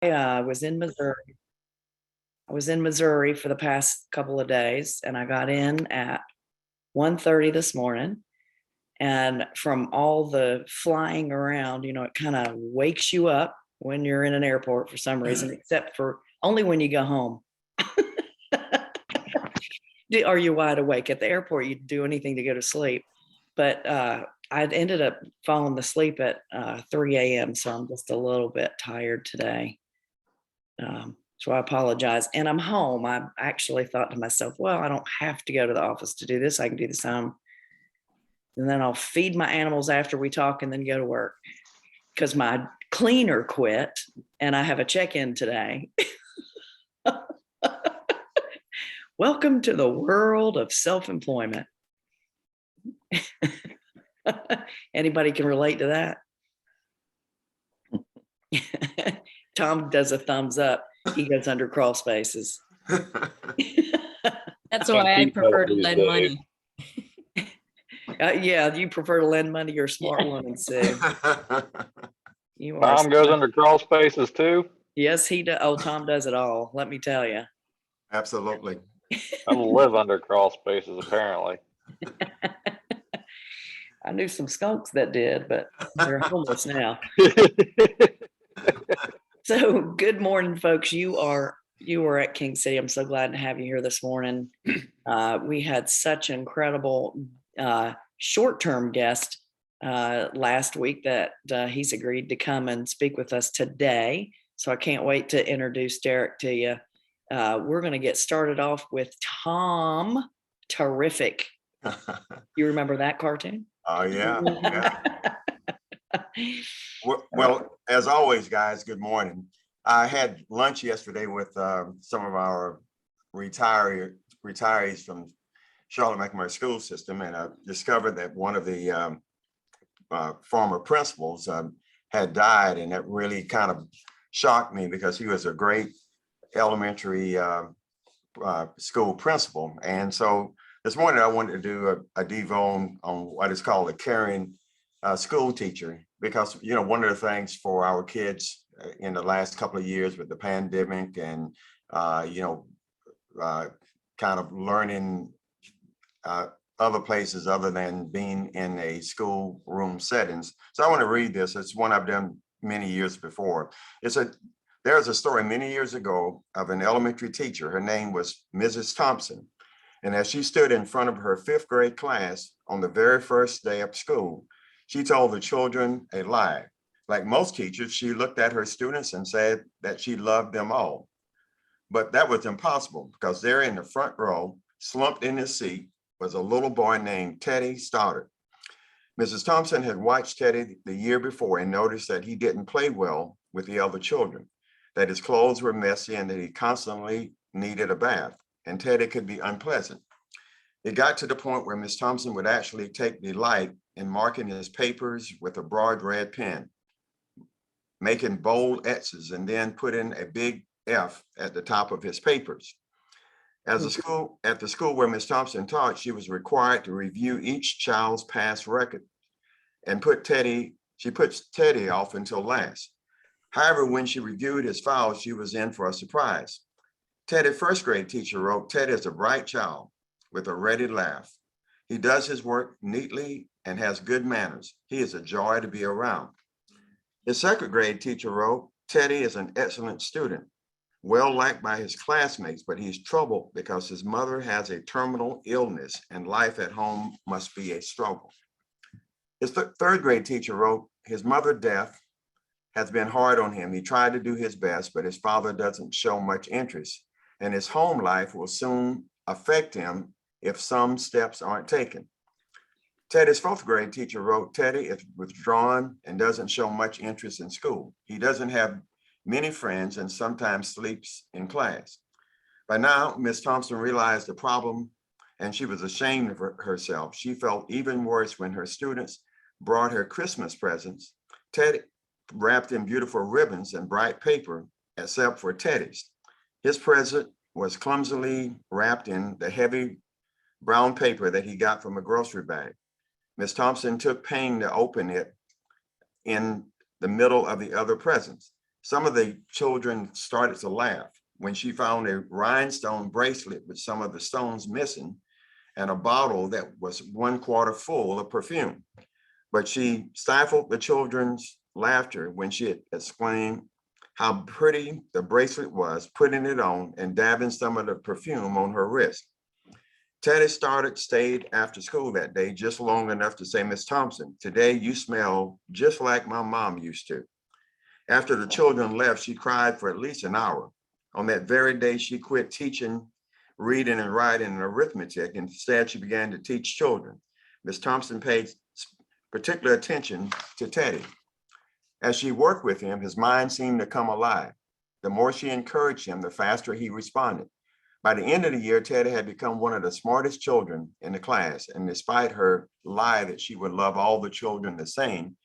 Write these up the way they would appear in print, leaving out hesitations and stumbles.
I was in Missouri. I was in Missouri for the past couple of days, and I got in at 1:30 this morning. And from all the flying around, it kind of wakes you up when you're in an airport for some reason, except for only when you go home. Are you wide awake at the airport? You do anything to go to sleep. But I'd ended up falling asleep at 3 a.m. So I'm just a little bit tired today. So I apologize. And I'm home. I actually thought to myself, well, I don't have to go to the office to do this. I can do this home. And then I'll feed my animals after we talk and then go to work because my cleaner quit and I have a check-in today. Welcome to the world of self-employment. Anybody can relate to that? Tom does a thumbs up. He goes under crawl spaces. That's why I prefer to lend money. Yeah, you prefer to lend money. You're a smart woman, Sue. Tom goes under crawl spaces too? Yes, he does. Oh, Tom does it all. Let me tell you. Absolutely. I live under crawl spaces, apparently. I knew some skunks that did, but they're homeless now. So good morning, folks. You are at King City. I'm so glad to have you here this morning. We had such an incredible short-term guest last week that he's agreed to come and speak with us today. So I can't wait to introduce Derrick to you. We're going to get started off with Tom Terrific. You remember that cartoon? Oh, yeah. Well, as always, guys, good morning. I had lunch yesterday with some of our retirees from Charlotte McNamara School System, and I discovered that one of the former principals had died, and that really kind of shocked me because he was a great elementary school principal. And so this morning I wanted to do a devo on what is called a caring school teacher, because one of the things for our kids in the last couple of years with the pandemic and kind of learning other places other than being in a school room settings. So I want to read this. It's one I've done many years before. There's a story many years ago of an elementary teacher. Her name was Mrs. Thompson. And as she stood in front of her fifth grade class on the very first day of school, she told the children a lie. Like most teachers, she looked at her students and said that she loved them all. But that was impossible, because there in the front row, slumped in his seat, was a little boy named Teddy Stoddard. Mrs. Thompson had watched Teddy the year before and noticed that he didn't play well with the other children, that his clothes were messy and that he constantly needed a bath, and Teddy could be unpleasant. It got to the point where Miss Thompson would actually take delight in marking his papers with a broad red pen, making bold X's, and then putting a big F at the top of his papers. At the school where Miss Thompson taught, she was required to review each child's past record and she puts Teddy off until last. However, when she reviewed his file, she was in for a surprise. Teddy's first grade teacher wrote, "Teddy is a bright child with a ready laugh. He does his work neatly and has good manners. He is a joy to be around." His second grade teacher wrote, "Teddy is an excellent student, well liked by his classmates, but he's troubled because his mother has a terminal illness and life at home must be a struggle." His third grade teacher wrote, "His mother's death has been hard on him. He tried to do his best, but his father doesn't show much interest, and his home life will soon affect him if some steps aren't taken." Teddy's fourth grade teacher wrote, "Teddy is withdrawn and doesn't show much interest in school. He doesn't have many friends and sometimes sleeps in class." By now, Miss Thompson realized the problem and she was ashamed of herself. She felt even worse when her students brought her Christmas presents, Teddy wrapped in beautiful ribbons and bright paper, except for Teddy's. His present was clumsily wrapped in the heavy brown paper that he got from a grocery bag. Miss Thompson took pain to open it in the middle of the other presents. Some of the children started to laugh when she found a rhinestone bracelet with some of the stones missing and a bottle that was 1/4 full of perfume. But she stifled the children's laughter when she explained how pretty the bracelet was, putting it on and dabbing some of the perfume on her wrist. Teddy stayed after school that day just long enough to say, "Miss Thompson, today you smell just like my mom used to." After the children left, she cried for at least an hour. On that very day, she quit teaching reading and writing and arithmetic. Instead, she began to teach children. Miss Thompson paid particular attention to Teddy. As she worked with him, his mind seemed to come alive. The more she encouraged him, the faster he responded. By the end of the year, Teddy had become one of the smartest children in the class. And despite her lie that she would love all the children the same,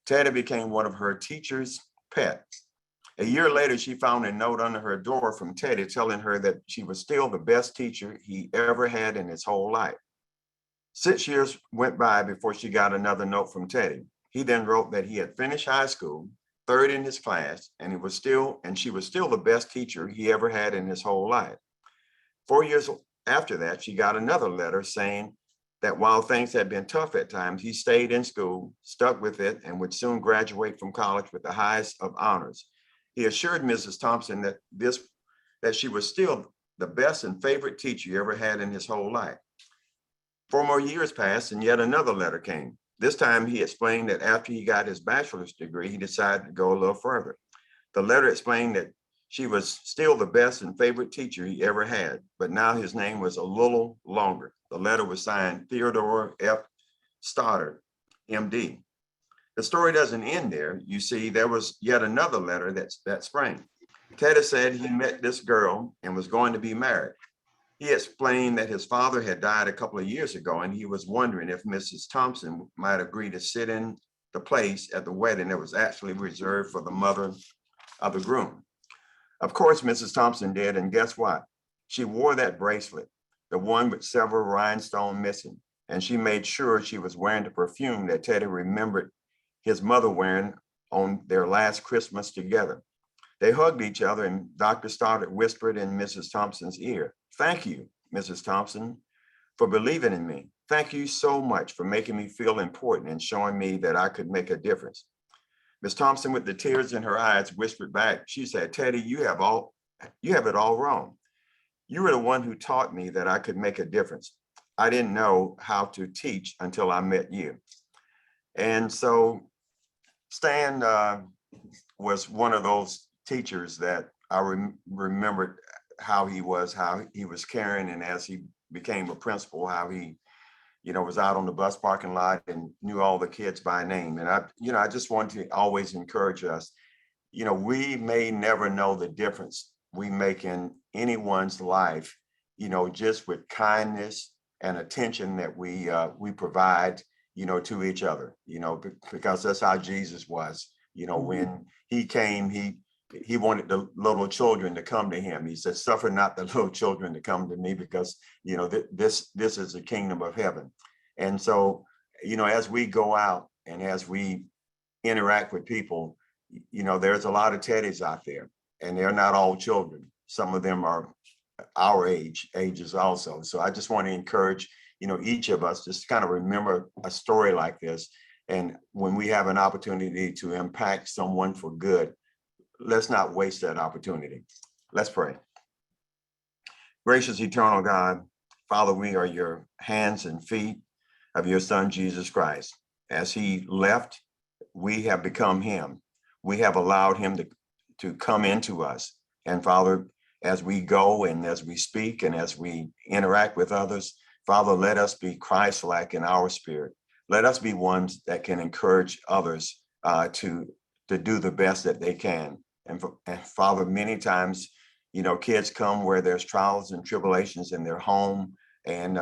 Teddy became one of her teacher's pets. A year later, she found a note under her door from Teddy telling her that she was still the best teacher he ever had in his whole life. 6 years went by before she got another note from Teddy. He then wrote that he had finished high school, third in his class, and she was still the best teacher he ever had in his whole life. 4 years after that, she got another letter saying that while things had been tough at times, he stayed in school, stuck with it, and would soon graduate from college with the highest of honors. He assured Mrs. Thompson that she was still the best and favorite teacher he ever had in his whole life. 4 more years passed and yet another letter came. This time he explained that after he got his bachelor's degree, he decided to go a little further. The letter explained that she was still the best and favorite teacher he ever had, but now his name was a little longer. The letter was signed Theodore F. Stoddard, MD. The story doesn't end there. You see, there was yet another letter that spring. Teddy said he met this girl and was going to be married. He explained that his father had died a couple of years ago, and he was wondering if Mrs. Thompson might agree to sit in the place at the wedding that was actually reserved for the mother of the groom. Of course, Mrs. Thompson did, and guess what? She wore that bracelet, the one with several rhinestones missing, and she made sure she was wearing the perfume that Teddy remembered his mother wearing on their last Christmas together. They hugged each other, and Dr. Stoddard whispered in Mrs. Thompson's ear, "Thank you, Mrs. Thompson, for believing in me. Thank you so much for making me feel important and showing me that I could make a difference." Miss Thompson, with the tears in her eyes, whispered back, she said, "Teddy, you have it all wrong. You were the one who taught me that I could make a difference. I didn't know how to teach until I met you." And so Stan was one of those teachers that I remembered how he was caring, and as he became a principal, how he, was out on the bus parking lot and knew all the kids by name. And I just want to always encourage us, we may never know the difference we make in anyone's life, just with kindness and attention that we provide, to each other, because that's how Jesus was. When he came, he wanted the little children to come to him. He said, "Suffer not the little children to come to me, because this is the kingdom of heaven." And so, as we go out and as we interact with people, there's a lot of Teddies out there, and they're not all children. Some of them are our ages also. So I just want to encourage, each of us just kind of remember a story like this. And when we have an opportunity to impact someone for good, let's not waste that opportunity. Let's pray. Gracious, eternal God, Father, we are your hands and feet of your Son, Jesus Christ. As he left, we have become him. We have allowed him to come into us. And Father, as we go and as we speak and as we interact with others, Father, let us be Christ-like in our spirit. Let us be ones that can encourage others to do the best that they can. And Father, many times, kids come where there's trials and tribulations in their home, and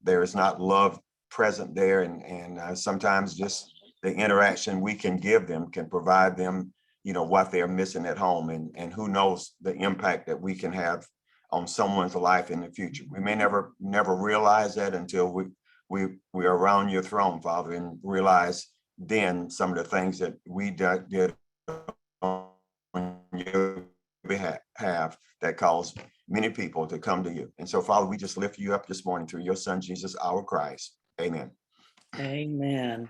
there is not love present there. And sometimes just the interaction we can give them can provide them, what they're missing at home. And who knows the impact that we can have on someone's life in the future. We may never realize that until we are around your throne, Father, and realize then some of the things that we did on your behalf that caused many people to come to you. And so, Father, we just lift you up this morning through your Son, Jesus, our Christ. Amen. Amen.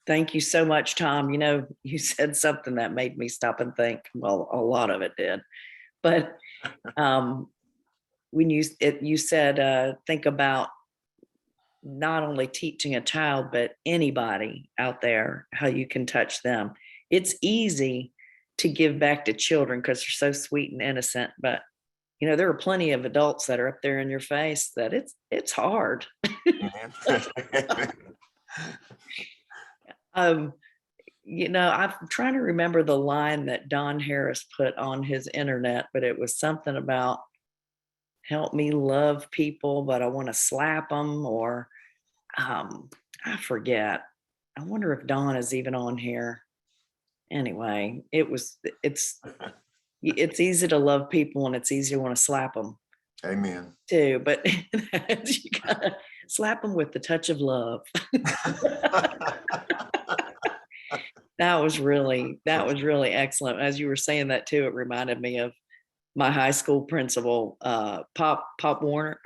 Thank you so much, Tom. You know, you said something that made me stop and think. Well, a lot of it did. But when you said, think about not only teaching a child, but anybody out there, how you can touch them. It's easy to give back to children because they're so sweet and innocent. But, you know, there are plenty of adults that are up there in your face that it's hard. You know, I'm trying to remember the line that Don Harris put on his internet, but it was something about help me love people, but I want to slap them, or I forget. I wonder if Don is even on here. Anyway, it's easy to love people and it's easy to want to slap them Amen. too, but you gotta slap them with the touch of love. That was really excellent. As you were saying that too, it reminded me of my high school principal, Pop Warner.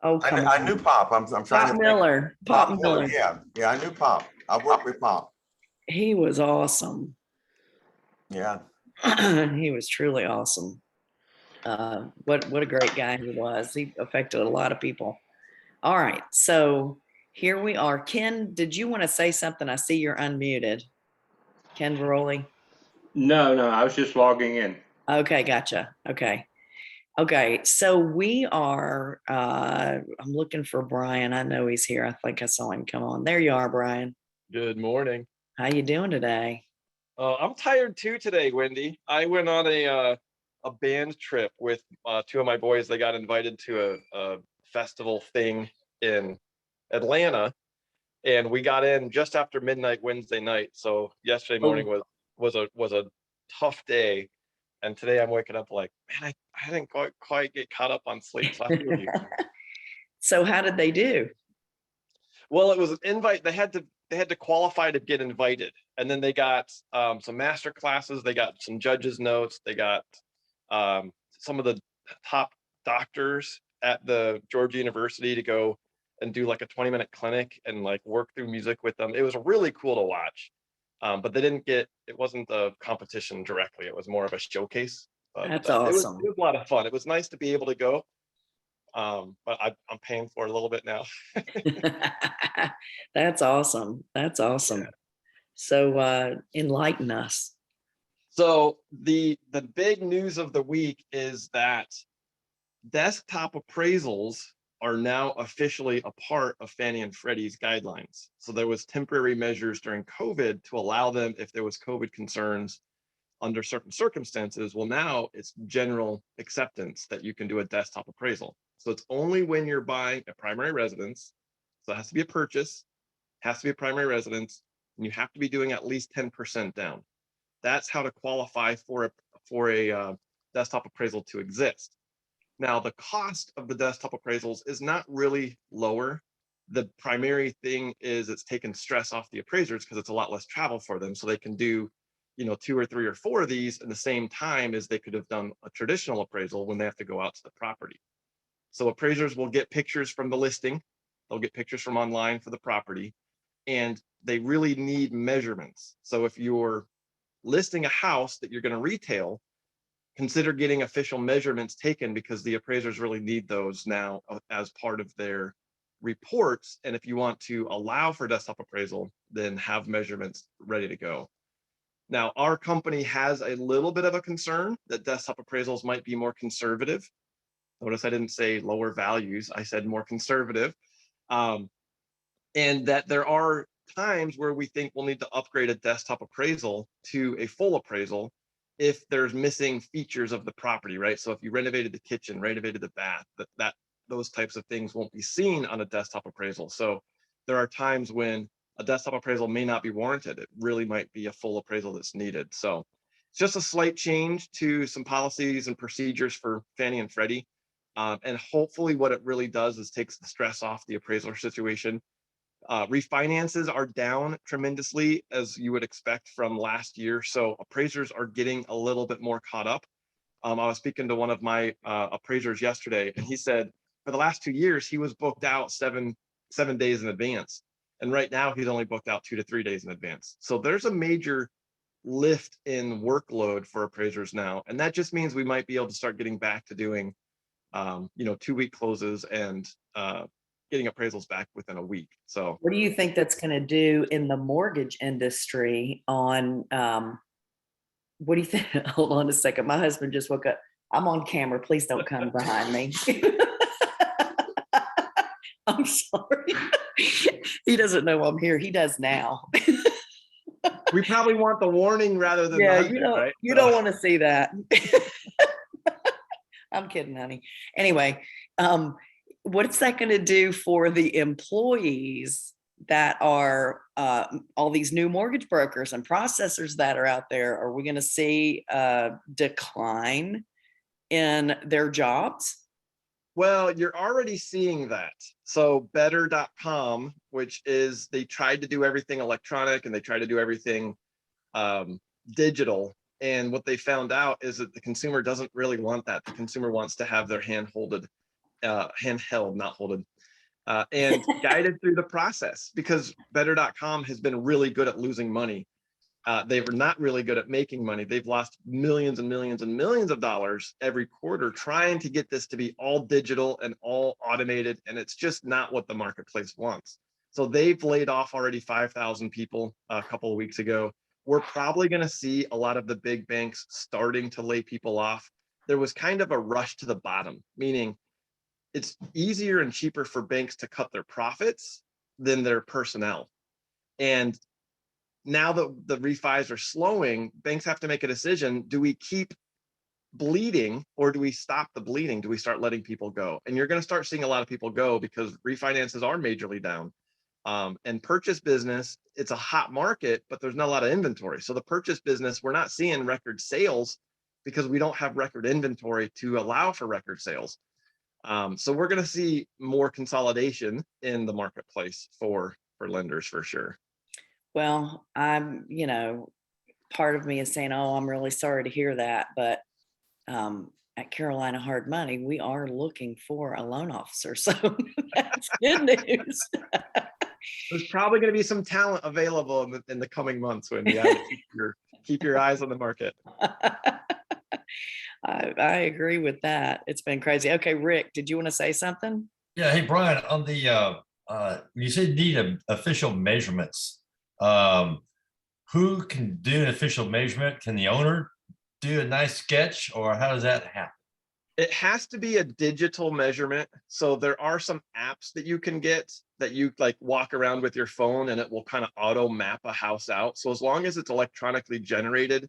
Oh, come on. I knew Pop. I'm trying Pop to think. Miller. Pop Miller. Yeah, I knew Pop. I worked with Pop. He was awesome. Yeah. He was truly awesome. What a great guy he was. He affected a lot of people. All right, so here we are. Ken, did you want to say something? I see you're unmuted. Ken Veroli. No, I was just logging in. Okay, gotcha. Okay, so we are, I'm looking for Brian. I know he's here. I think I saw him come on. There you are, Brian. Good morning. How you doing today? I'm tired too today, Wendy. I went on a band trip with two of my boys. They got invited to a festival thing in Atlanta, and we got in just after midnight Wednesday night. So yesterday morning was a tough day, and today I'm waking up like, man, I didn't quite get caught up on sleep. So I feel you. So how did they do? Well, it was an invite. They had to qualify to get invited, and then they got some master classes. They got some judges' notes. They got some of the top doctors at the Georgia University to go and do like a 20-minute clinic and like work through music with them. It was really cool to watch, but it wasn't a competition directly. It was more of a showcase. That's awesome. It was a lot of fun. It was nice to be able to go. But I'm paying for it a little bit now. That's awesome. Yeah. So enlighten us. So the big news of the week is that desktop appraisals are now officially a part of Fannie and Freddie's guidelines. So there was temporary measures during COVID to allow them, if there was COVID concerns under certain circumstances. Well, now it's general acceptance that you can do a desktop appraisal. So it's only when you're buying a primary residence. So it has to be a purchase, has to be a primary residence, and you have to be doing at least 10% down. That's how to qualify for a desktop appraisal to exist. Now, the cost of the desktop appraisals is not really lower. The primary thing is it's taken stress off the appraisers because it's a lot less travel for them. So they can do, 2 or 3 or 4 of these in the same time as they could have done a traditional appraisal when they have to go out to the property. So appraisers will get pictures from the listing. They'll get pictures from online for the property, and they really need measurements. So if you're listing a house that you're going to retail, consider getting official measurements taken because the appraisers really need those now as part of their reports. And if you want to allow for desktop appraisal, then have measurements ready to go. Now, our company has a little bit of a concern that desktop appraisals might be more conservative. Notice I didn't say lower values, I said more conservative. And that there are times where we think we'll need to upgrade a desktop appraisal to a full appraisal if there's missing features of the property, right? So if you renovated the kitchen, renovated the bath, that those types of things won't be seen on a desktop appraisal. So there are times when a desktop appraisal may not be warranted. It really might be a full appraisal that's needed. So it's just a slight change to some policies and procedures for Fannie and Freddie. And hopefully what it really does is takes the stress off the appraiser situation. Refinances are down tremendously, as you would expect from last year. So appraisers are getting a little bit more caught up. I was speaking to one of my appraisers yesterday, and he said for the last 2 years, he was booked out seven days in advance. And right now he's only booked out 2 to 3 days in advance. So there's a major lift in workload for appraisers now. And that just means we might be able to start getting back to doing, 2-week closes and getting appraisals back within a week. So What do you think that's going to do in the mortgage industry on, what do you think? Hold on a second. My husband just woke up. I'm on camera. Please don't come behind me. I'm sorry. He doesn't know I'm here. He does now. we probably want the warning rather than Yeah, the hunting, right? you So- don't want to see that. I'm kidding, honey. Anyway, what's that going to do for the employees that are all these new mortgage brokers and processors that are out there? Are we going to see a decline in their jobs? Well, you're already seeing that. So better.com, which is, they tried to do everything electronic and they tried to do everything digital. And what they found out is that the consumer doesn't really want that. The consumer wants to have their handheld, not holded, and guided through the process, because better.com has been really good at losing money. They were not really good at making money. They've lost millions and millions and millions of dollars every quarter trying to get this to be all digital and all automated. And it's just not what the marketplace wants. So they've laid off already 5,000 people a couple of weeks ago. We're probably going to see a lot of the big banks starting to lay people off. There was kind of a rush to the bottom, meaning it's easier and cheaper for banks to cut their profits than their personnel. And now that the refis are slowing, banks have to make a decision. Do we keep bleeding or do we stop the bleeding? Do we start letting people go? And you're going to start seeing a lot of people go because refinances are majorly down. And purchase business, it's a hot market, but there's not a lot of inventory. So the purchase business, we're not seeing record sales because we don't have record inventory to allow for record sales. So we're going to see more consolidation in the marketplace for lenders for sure. Well, I'm, part of me is saying, oh, I'm really sorry to hear that. But at Carolina Hard Money, we are looking for a loan officer. So that's good news. There's probably going to be some talent available in the coming months, when you have to keep your eyes on the market. I agree with that. It's been crazy. Okay, Rick, did you want to say something? Yeah. Hey, Brian, on the, you said you need official measurements. Who can do an official measurement? Can the owner do a nice sketch, or how does that happen? It has to be a digital measurement. So there are some apps that you can get that you like walk around with your phone and it will kind of auto map a house out. So as long as it's electronically generated,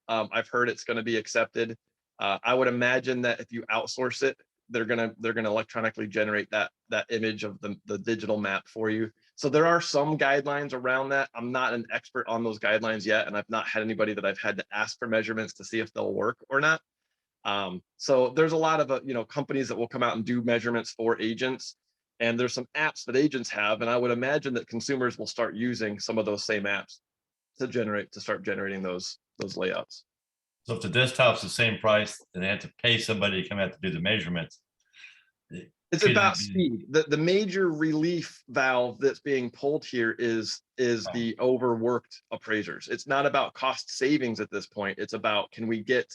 I've heard it's going to be accepted. I would imagine that if you outsource it, they're gonna electronically generate that image of the digital map for you. So there are some guidelines around that. I'm not an expert on those guidelines yet, and I've not had anybody that I've had to ask for measurements to see if they'll work or not. So there's a lot of companies that will come out and do measurements for agents, and there's some apps that agents have, and I would imagine that consumers will start using some of those same apps to start generating those layouts. So if the desktop's the same price, then they have to pay somebody to come out to do the measurements. It's Could about it be- speed. The major relief valve that's being pulled here is the overworked appraisers. It's not about cost savings at this point. It's about, can we get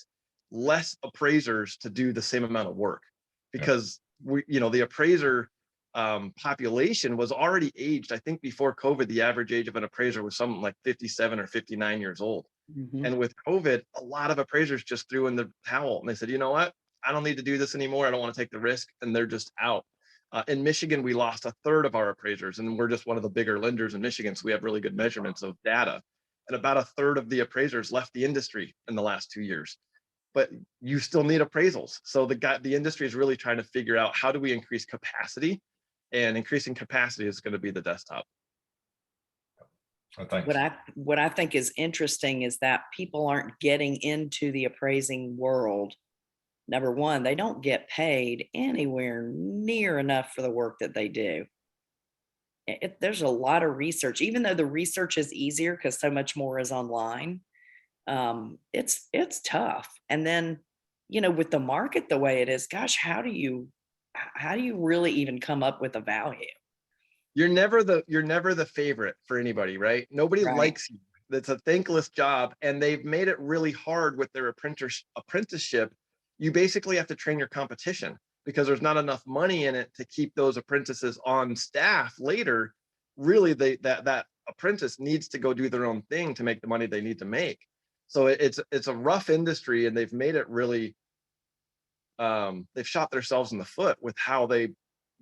less appraisers to do the same amount of work? Because the appraiser population was already aged. I think before COVID, the average age of an appraiser was something like 57 or 59 years old. Mhm. And with COVID, a lot of appraisers just threw in the towel and they said, you know what? I don't need to do this anymore. I don't want to take the risk. And they're just out. In Michigan, we lost a third of our appraisers, and we're just one of the bigger lenders in Michigan. So we have really good measurements of data. And about a third of the appraisers left the industry in the last 2 years. But you still need appraisals. So the industry is really trying to figure out, how do we increase capacity? And increasing capacity is going to be the desktop. Oh, thanks. What I think is interesting is that people aren't getting into the appraising world. Number one, they don't get paid anywhere near enough for the work that they do. there's a lot of research, even though the research is easier because so much more is online. It's tough. And then, with the market the way it is, gosh, how do you really even come up with a value? You're never the favorite for anybody, right? Nobody Right. likes you. That's a thankless job, and they've made it really hard with their apprenticeship. You basically have to train your competition because there's not enough money in it to keep those apprentices on staff later. Really, that apprentice needs to go do their own thing to make the money they need to make. So it's a rough industry, and they've made it really they've shot themselves in the foot with how they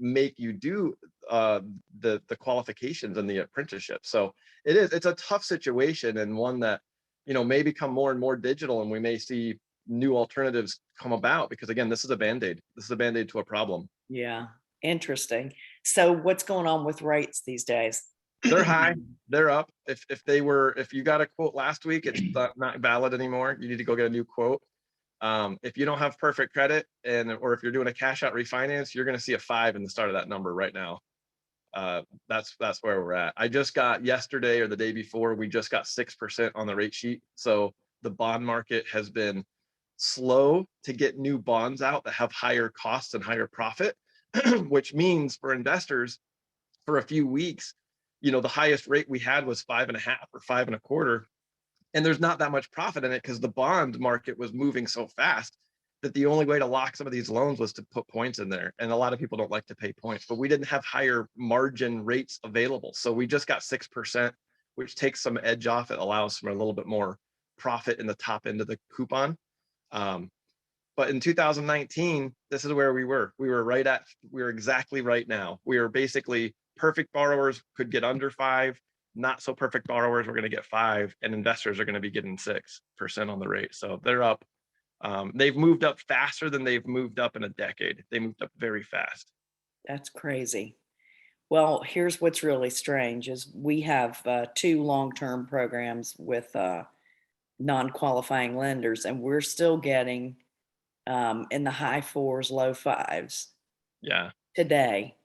make you do the qualifications and the apprenticeship. So it's a tough situation, and one that may become more and more digital, and we may see new alternatives come about, because again, this is a band-aid. This is a band-aid to a problem. Yeah. Interesting. So what's going on with rates these days? They're high, they're up. If you got a quote last week, it's not valid anymore. You need to go get a new quote. If you don't have perfect credit, or if you're doing a cash out refinance, you're going to see a 5 in the start of that number right now. That's where we're at. I just got yesterday or the day before, we just got 6% on the rate sheet. So the bond market has been slow to get new bonds out that have higher costs and higher profit, which means for investors, for a few weeks, the highest rate we had was 5.5 or 5.25. And there's not that much profit in it because the bond market was moving so fast that the only way to lock some of these loans was to put points in there. And a lot of people don't like to pay points, but we didn't have higher margin rates available. So we just got 6%, which takes some edge off. It allows for a little bit more profit in the top end of the coupon. But in 2019, this is where we were. We were exactly right now. We were basically perfect borrowers could get under 5. Not so perfect borrowers we're going to get 5, and investors are going to be getting 6% on the rate. So they're up. They've moved up faster than they've moved up in a decade. They moved up very fast. That's crazy. Well, here's what's really strange is we have 2 long-term programs with non-qualifying lenders, and we're still getting in the high 4s, low 5s Yeah. today.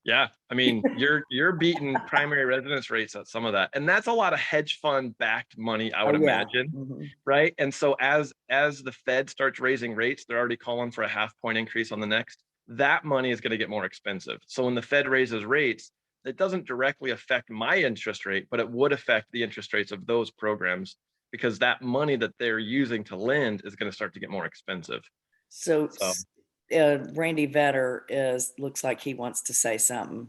Yeah. I mean, you're beating primary residence rates at some of that. And that's a lot of hedge fund backed money, I would Oh, yeah. imagine. Mhm. Right. And so as the Fed starts raising rates, they're already calling for a 0.5 point increase on the next. That money is going to get more expensive. So when the Fed raises rates, it doesn't directly affect my interest rate, but it would affect the interest rates of those programs, because that money that they're using to lend is going to start to get more expensive. So So Randy Vetter looks like he wants to say something.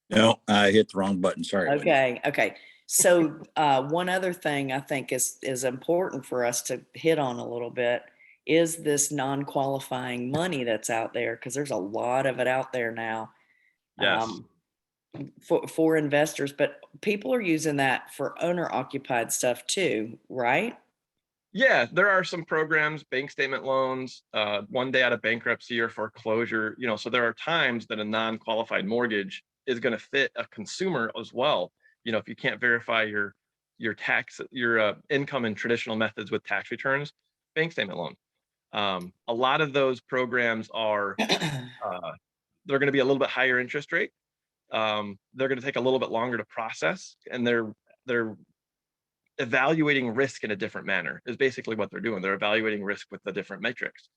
No, I hit the wrong button. Sorry. Wendy. Okay. So one other thing I think is important for us to hit on a little bit is this non-qualifying money that's out there, because there's a lot of it out there now. yes. For investors, but people are using that for owner occupied stuff too, right? Yeah, there are some programs, bank statement loans, 1 day out of bankruptcy or foreclosure. So there are times that a non-qualified mortgage is going to fit a consumer as well. If you can't verify your income in traditional methods with tax returns, bank statement loan. A lot of those programs are they're going to be a little bit higher interest rate. They're going to take a little bit longer to process, and they're evaluating risk in a different manner is basically what they're doing. They're evaluating risk with the different metrics.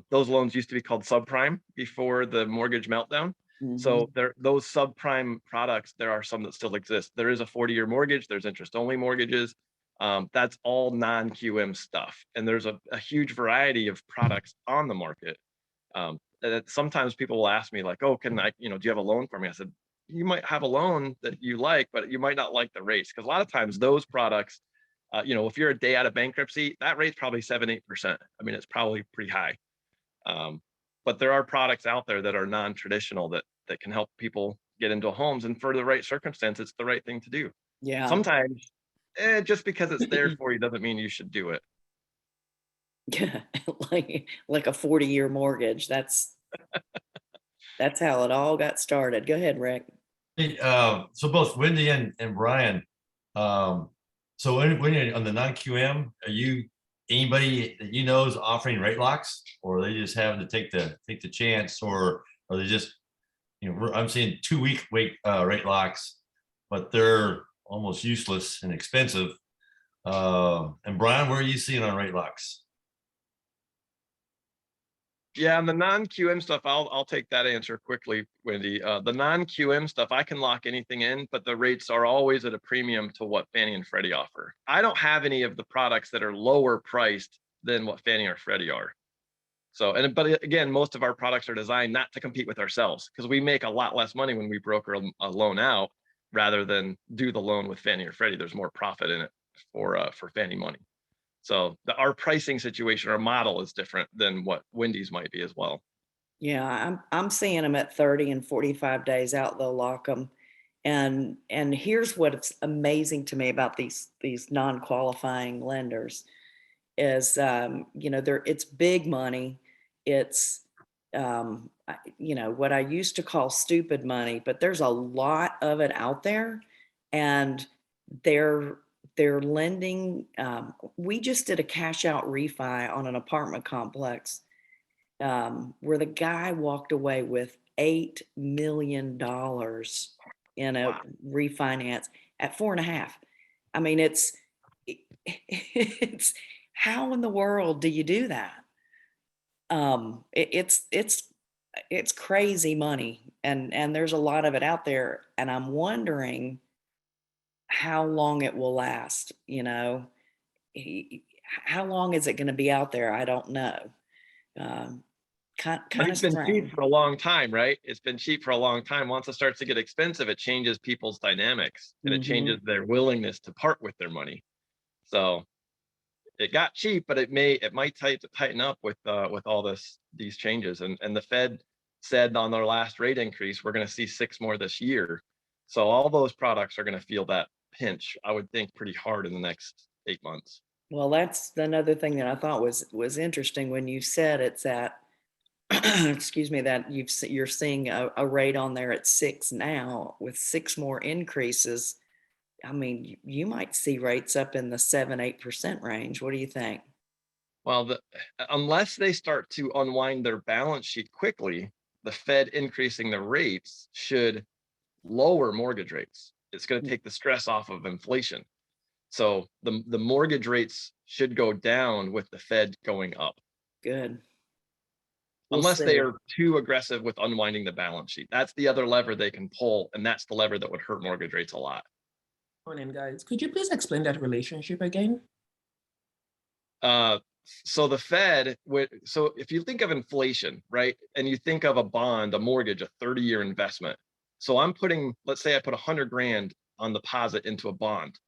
Those loans used to be called subprime before the mortgage meltdown. So those subprime products, there are some that still exist. There is a 40-year mortgage. There's interest-only mortgages. That's all non-QM stuff. And there's a huge variety of products on the market. Sometimes people will ask me like, oh, can I, do you have a loan for me? I said, you might have a loan that you like, but you might not like the rates. Because a lot of times those products, if you're a day out of bankruptcy, that rate's probably 7-8%. I mean, it's probably pretty high. But there are products out there that are non-traditional that can help people get into homes, and for the right circumstance, it's the right thing to do. Yeah. Sometimes just because it's there for you doesn't mean you should do it. Yeah, like a 40-year mortgage. That's how it all got started. Go ahead, Rick. Hey, so both Wendy and Brian, so when you're on the non-QM, are you anybody that is offering rate locks, or are they just having to take the chance, or are they just I'm seeing 2-week rate locks, but they're almost useless and expensive. And Brian, where are you seeing on rate locks? Yeah, and the non-QM stuff, I'll take that answer quickly, Wendy. The non-QM stuff, I can lock anything in, but the rates are always at a premium to what Fannie and Freddie offer. I don't have any of the products that are lower priced than what Fannie or Freddie are. So, but again, most of our products are designed not to compete with ourselves, because we make a lot less money when we broker a loan out rather than do the loan with Fannie or Freddie. There's more profit in it for Fannie money. So our pricing situation, our model is different than what Wendy's might be as well. Yeah, I'm seeing them at 30 and 45 days out, they'll lock them. And here's what's amazing to me about these non-qualifying lenders is, it's big money. It's, what I used to call stupid money, but there's a lot of it out there, and they're lending. We just did a cash out refi on an apartment complex, where the guy walked away with $8 million in a refinance at 4.5. I mean, it's how in the world do you do that? It's crazy money, and there's a lot of it out there, and I'm wondering how long it will last. How long is it going to be out there? I don't know. Kind of It's been cheap strange. for a long time, right? It's been cheap for a long time. Once it starts to get expensive, it changes people's dynamics, and it changes their willingness to part with their money. So it got cheap, but it might tighten up with all these changes. And the Fed said on their last rate increase, we're going to see 6 more this year. So all those products are going to feel that pinch, I would think, pretty hard in the next 8 months. Well, that's another thing that I thought was interesting when you said it's at, excuse me, that you're seeing a rate on there at 6 now with 6 more increases. I mean, you might see rates up in the 7-8% range. What do you think? Well, unless they start to unwind their balance sheet quickly, the Fed increasing the rates should lower mortgage rates. It's going to take the stress off of inflation. So the mortgage rates should go down with the Fed going up. Good. We'll Unless they see. are too aggressive with unwinding the balance sheet. That's the other lever they can pull, and that's the lever that would hurt mortgage rates a lot. Morning, guys. Could you please explain that relationship again? So the Fed so if you think of inflation, right, and you think of a bond, a mortgage, a 30-year investment. So let's say I put 100 grand on deposit into a bond,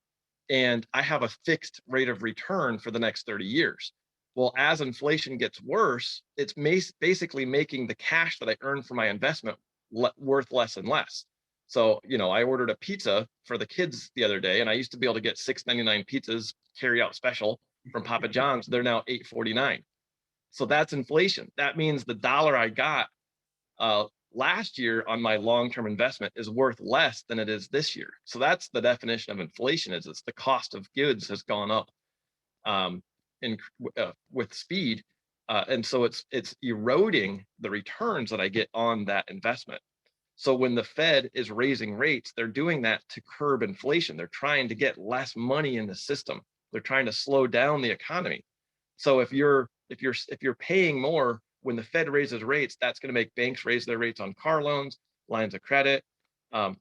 and I have a fixed rate of return for the next 30 years. Well, as inflation gets worse, it's basically making the cash that I earn from my investment worth less and less. So, I ordered a pizza for the kids the other day, and I used to be able to get $6.99 pizzas carry out special from Papa John's. They're now $8.49. So that's inflation. That means the dollar I got last year on my long-term investment is worth less than it is this year. So that's the definition of inflation. Is it's the cost of goods has gone up with speed, and so it's eroding the returns that I get on that investment. So when the Fed is raising rates, they're doing that to curb inflation. They're trying to get less money in the system. They're trying to slow down the economy. So if you're paying more when the Fed raises rates, that's going to make banks raise their rates on car loans, lines of credit,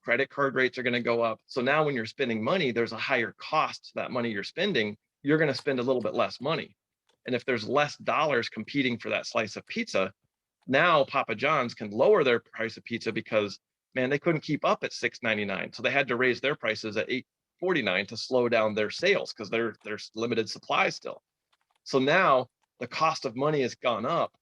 credit card rates are going to go up. So now when you're spending money, there's a higher cost to that money you're spending. You're going to spend a little bit less money. And if there's less dollars competing for that slice of pizza, now Papa John's can lower their price of pizza because, man, they couldn't keep up at $6.99. So they had to raise their prices at $8.49 to slow down their sales because there's limited supply still. So now the cost of money has gone up.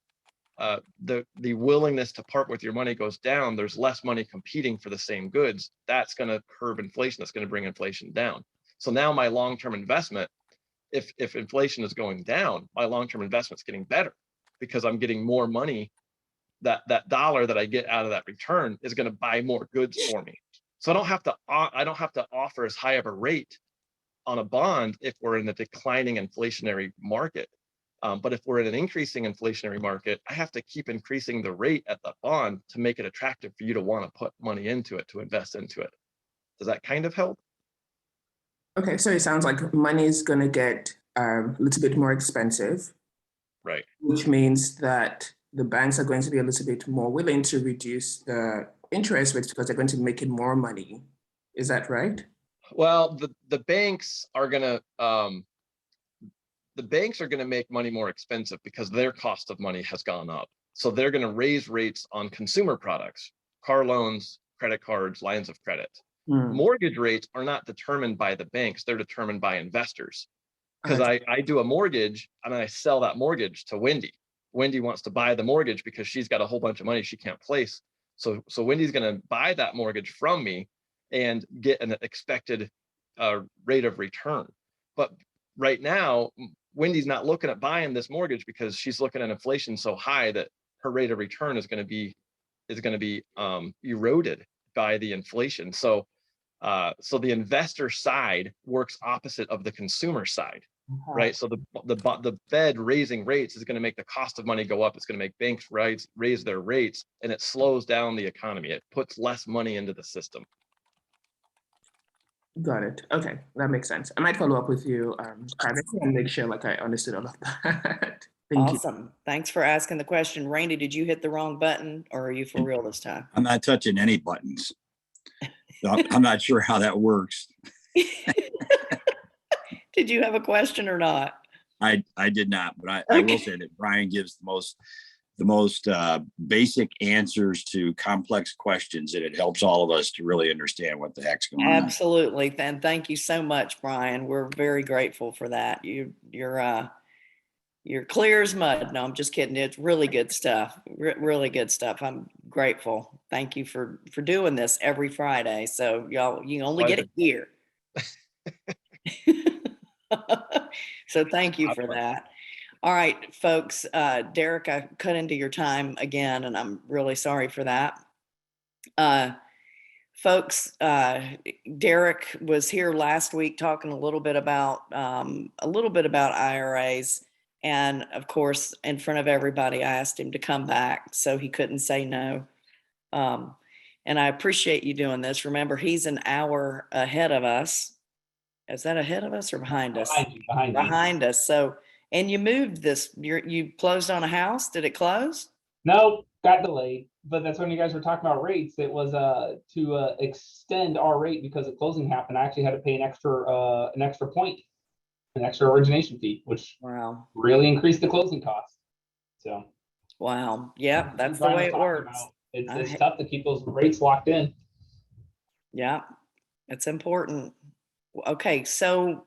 The willingness to part with your money goes down. There's less money competing for the same goods. That's going to curb inflation. That's going to bring inflation down. So now my long-term investment, if inflation is going down, my long-term investment's getting better because I'm getting more money. That dollar that I get out of that return is going to buy more goods for me. So I don't have to offer as high of a rate on a bond if we're in a declining inflationary market. But if we're in an increasing inflationary market, I have to keep increasing the rate at the bond to make it attractive for you to want to put money into it, to invest into it. Does that kind of help? Okay, so it sounds like money is going to get a little bit more expensive, Right. which means that the banks are going to be a little bit more willing to reduce the interest rates because they're going to be making more money. Is that right? Well, the banks are gonna make money more expensive because their cost of money has gone up. So they're going to raise rates on consumer products, car loans, credit cards, lines of credit. Mortgage rates are not determined by the banks, they're determined by investors. Because I do a mortgage and I sell that mortgage to Wendy. Wendy wants to buy the mortgage because she's got a whole bunch of money she can't place. So Wendy's going to buy that mortgage from me and get an expected rate of return. But right now, Wendy's not looking at buying this mortgage because she's looking at inflation so high that her rate of return is going to be eroded by the inflation. So the investor side works opposite of the consumer side, right? So the Fed raising rates is going to make the cost of money go up. It's going to make banks raise their rates, and it slows down the economy. It puts less money into the system. Got it. Okay, that makes sense. I might follow up with you privately and make sure like I understood all of that. Thank you. Awesome. Thanks for asking the question. Randy, did you hit the wrong button or are you for real this time? I'm not touching any buttons. So I'm not sure how that works. Did you have a question or not? I did not, but I will say that Brian gives the most basic answers to complex questions, and it helps all of us to really understand what the heck's going on. Absolutely. And thank you so much, Brian. We're very grateful for that. You're clear as mud. No, I'm just kidding. It's really good stuff. Really good stuff. I'm grateful. Thank you for doing this every Friday. So y'all, you only get it here. So thank you for that. All right, folks. Derrick, I cut into your time again, and I'm really sorry for that. Folks, Derrick was here last week talking a little bit about IRAs. And of course, in front of everybody, I asked him to come back, so he couldn't say no. And I appreciate you doing this. Remember, he's an hour ahead of us. Is that ahead of us or behind us? Behind us. So, and you moved this. You closed on a house. Did it close? No, got delayed. But that's when you guys were talking about rates. It was to extend our rate because the closing happened. I actually had to pay an extra point. An extra origination fee, which really increased the closing costs. So, wow, yeah, that's the way it works. It's tough to keep those rates locked in. Yeah, it's important. Okay, so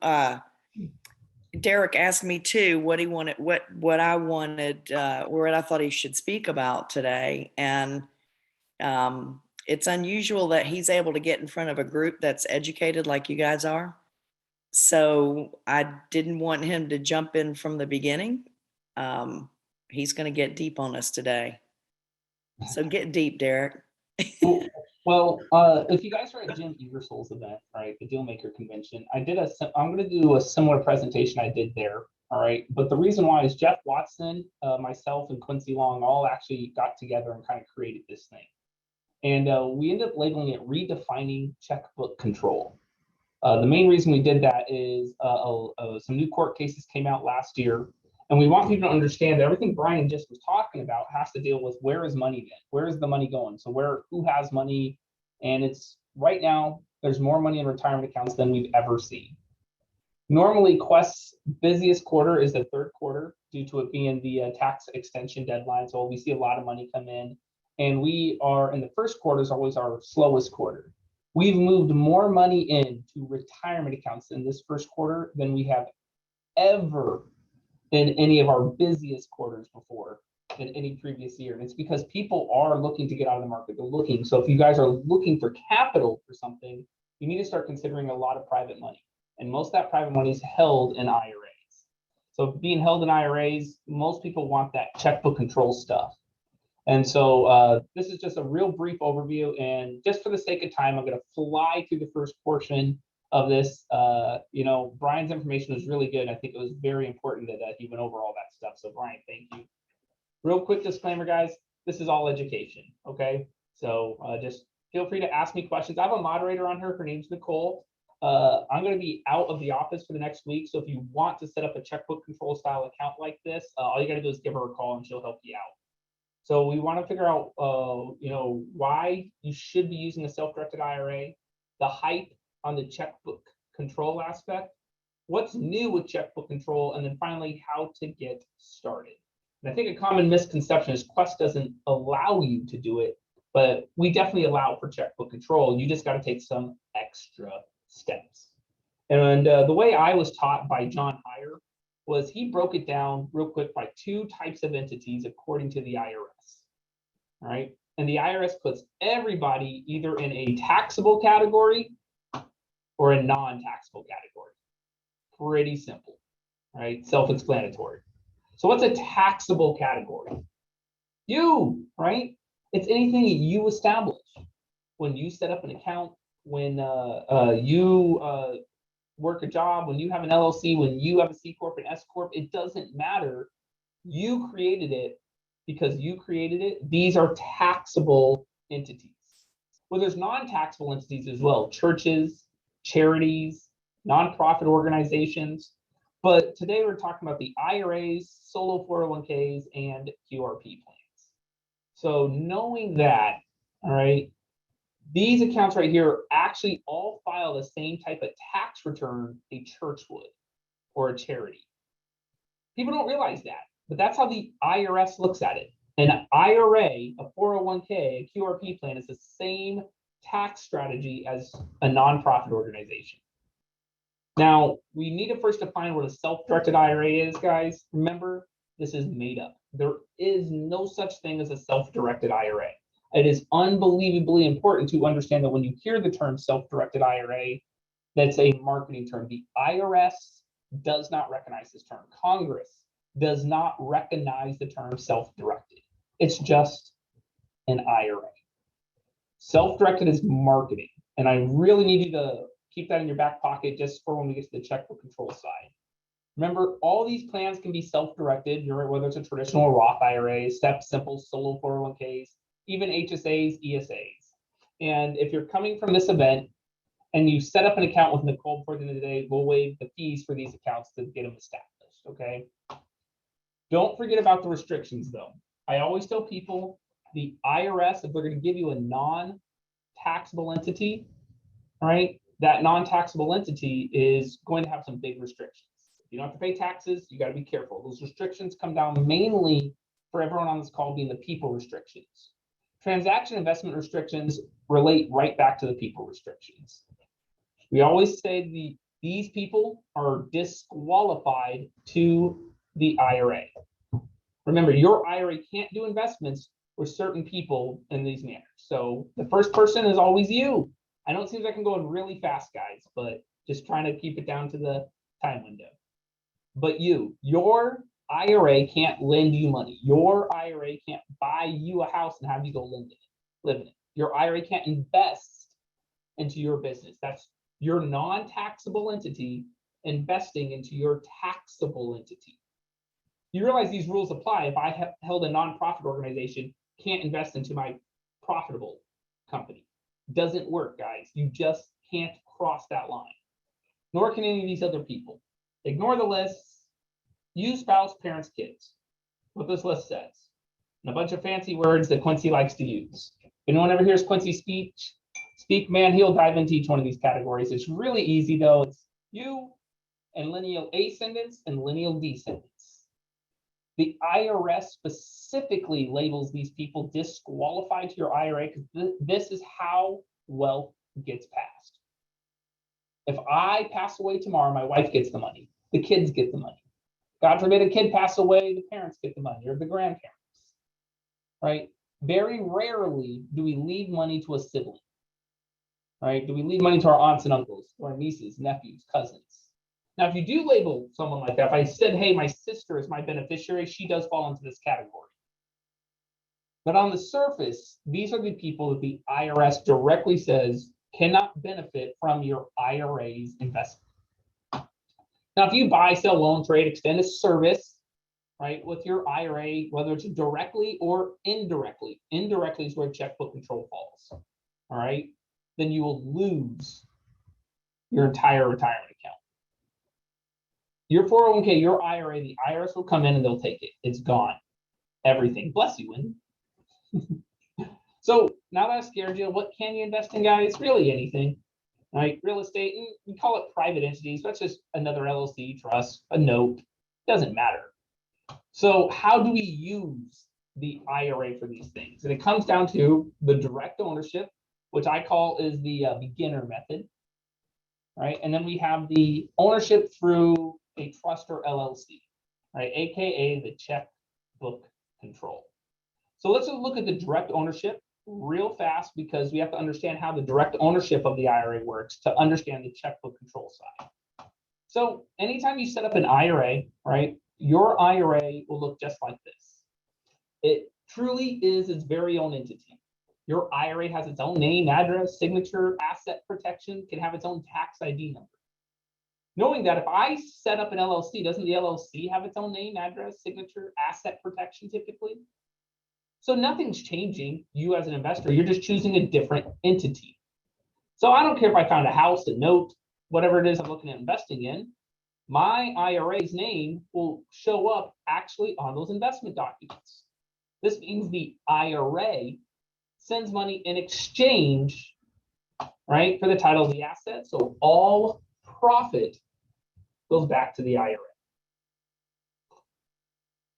Derrick asked me too what he wanted, what I wanted, what I thought he should speak about today, and it's unusual that he's able to get in front of a group that's educated like you guys are. So I didn't want him to jump in from the beginning. He's going to get deep on us today. So get deep, Derrick. Well, if you guys are at Jim Ebersol's event, right, the Dealmaker Convention, I'm going to do a similar presentation I did there. All right. But the reason why is Jeff Watson, myself, and Quincy Long all actually got together and kind of created this thing. And we ended up labeling it Redefining Checkbook Control. The main reason we did that is some new court cases came out last year, and we want people to understand that everything Brian just was talking about has to deal with where is money then? Where is the money going? So who has money? And it's right now, there's more money in retirement accounts than we've ever seen. Normally, Quest's busiest quarter is the third quarter due to it being the tax extension deadline. So we see a lot of money come in, and we are in the first quarter is always our slowest quarter. We've moved more money into retirement accounts in this first quarter than we have ever in any of our busiest quarters before in any previous year. And it's because people are looking to get out of the market. They're looking. So if you guys are looking for capital for something, you need to start considering a lot of private money. And most of that private money is held in IRAs. So being held in IRAs, most people want that checkbook control stuff. And so this is just a real brief overview. And just for the sake of time, I'm going to fly through the first portion of this. Brian's information was really good. I think it was very important that he went over all that stuff. So Brian, thank you. Real quick disclaimer, guys, this is all education, okay? So just feel free to ask me questions. I have a moderator on her. Her name's Nicole. I'm going to be out of the office for the next week. So if you want to set up a checkbook control style account like this, all you got to do is give her a call and she'll help you out. So we want to figure out, why you should be using a self-directed IRA, the hype on the checkbook control aspect, what's new with checkbook control, and then finally how to get started. And I think a common misconception is Quest doesn't allow you to do it, but we definitely allow for checkbook control. You just got to take some extra steps. And the way I was taught by John Heyer was he broke it down real quick by 2 types of entities according to the IRS. All right. And the IRS puts everybody either in a taxable category or a non-taxable category. Pretty simple, right? Self-explanatory. So what's a taxable category? You, right? It's anything that you establish. When you set up an account, when you work a job, when you have an LLC, when you have a C Corp, an S Corp, it doesn't matter. You created it because you created it. These are taxable entities. Well, there's non-taxable entities as well, churches, charities, nonprofit organizations. But today we're talking about the IRAs, solo 401ks, and QRP plans. So knowing that, all right, these accounts right here actually all file the same type of tax return a church would or a charity. People don't realize that, but that's how the IRS looks at it. An IRA, a 401k, a QRP plan is the same tax strategy as a nonprofit organization. Now, we need to first define what a self-directed IRA is, guys. Remember, this is made up. There is no such thing as a self-directed IRA. It is unbelievably important to understand that when you hear the term self-directed IRA, that's a marketing term. The IRS does not recognize this term. Congress does not recognize the term self-directed. It's just an IRA. Self-directed is marketing, and I really need you to keep that in your back pocket just for when we get to the checkbook control side. Remember, all these plans can be self-directed, whether it's a traditional Roth IRA, SEP, simple, solo 401ks, even HSAs, ESAs. And if you're coming from this event and you set up an account with Nicole before the end of the day, we'll waive the fees for these accounts to get them established, okay? Don't forget about the restrictions though. I always tell people the IRS, if they're going to give you a non-taxable entity, right? That non-taxable entity is going to have some big restrictions. You don't have to pay taxes. You got to be careful. Those restrictions come down mainly for everyone on this call being the people restrictions. Transaction investment restrictions relate right back to the people restrictions. We always say these people are disqualified to the IRA. Remember, your IRA can't do investments with certain people in these manners. So the first person is always you. I know it seems like I'm going really fast, guys, but just trying to keep it down to the time window. But your IRA can't lend you money. Your IRA can't buy you a house and have you go live in it. Your IRA can't invest into your business. That's your non-taxable entity investing into your taxable entity. You realize these rules apply. If I held a nonprofit organization, can't invest into my profitable company. Doesn't work, guys. You just can't cross that line. Nor can any of these other people. Ignore the lists. You, spouse, parents, kids. What this list says. And a bunch of fancy words that Quincy likes to use. If anyone ever hears Quincy speak, man, he'll dive into each one of these categories. It's really easy though. It's you and lineal ascendants and lineal descendants. The IRS specifically labels these people disqualified to your IRA because this is how wealth gets passed. If I pass away tomorrow, my wife gets the money. The kids get the money. God forbid a kid pass away, the parents get the money or the grandparents, right? Very rarely do we leave money to a sibling, right? Do we leave money to our aunts and uncles, or our nieces, nephews, cousins? Now, if you do label someone like that, if I said, hey, my sister is my beneficiary, she does fall into this category. But on the surface, these are the people that the IRS directly says cannot benefit from your IRA's investment. Now, if you buy, sell, loan, trade, extend a service, right, with your IRA, whether it's directly or indirectly is where checkbook control falls, all right, then you will lose your entire retirement account. Your 401k, your IRA, the IRS will come in and they'll take it. It's gone. Everything. Bless you, Wynn. So now that I scared you, what can you invest in, guys? Really anything, right? Real estate, and we call it private entities. That's just another LLC, trust, a note. Doesn't matter. So how do we use the IRA for these things? And it comes down to the direct ownership, which I call is the beginner method, right? And then we have the ownership through a trust or LLC, right? AKA the checkbook control. So let's just look at the direct ownership real fast, because we have to understand how the direct ownership of the IRA works to understand the checkbook control side. So anytime you set up an IRA, right, your IRA will look just like this. It truly is its very own entity. Your IRA has its own name, address, signature, asset protection, can have its own tax ID number. Knowing that if I set up an LLC, doesn't the LLC have its own name, address, signature, asset protection typically? So nothing's changing. You as an investor, you're just choosing a different entity. So I don't care if I found a house, a note, whatever it is I'm looking at investing in, my IRA's name will show up actually on those investment documents. This means the IRA sends money in exchange, right, for the title of the asset. So all profit goes back to the IRA.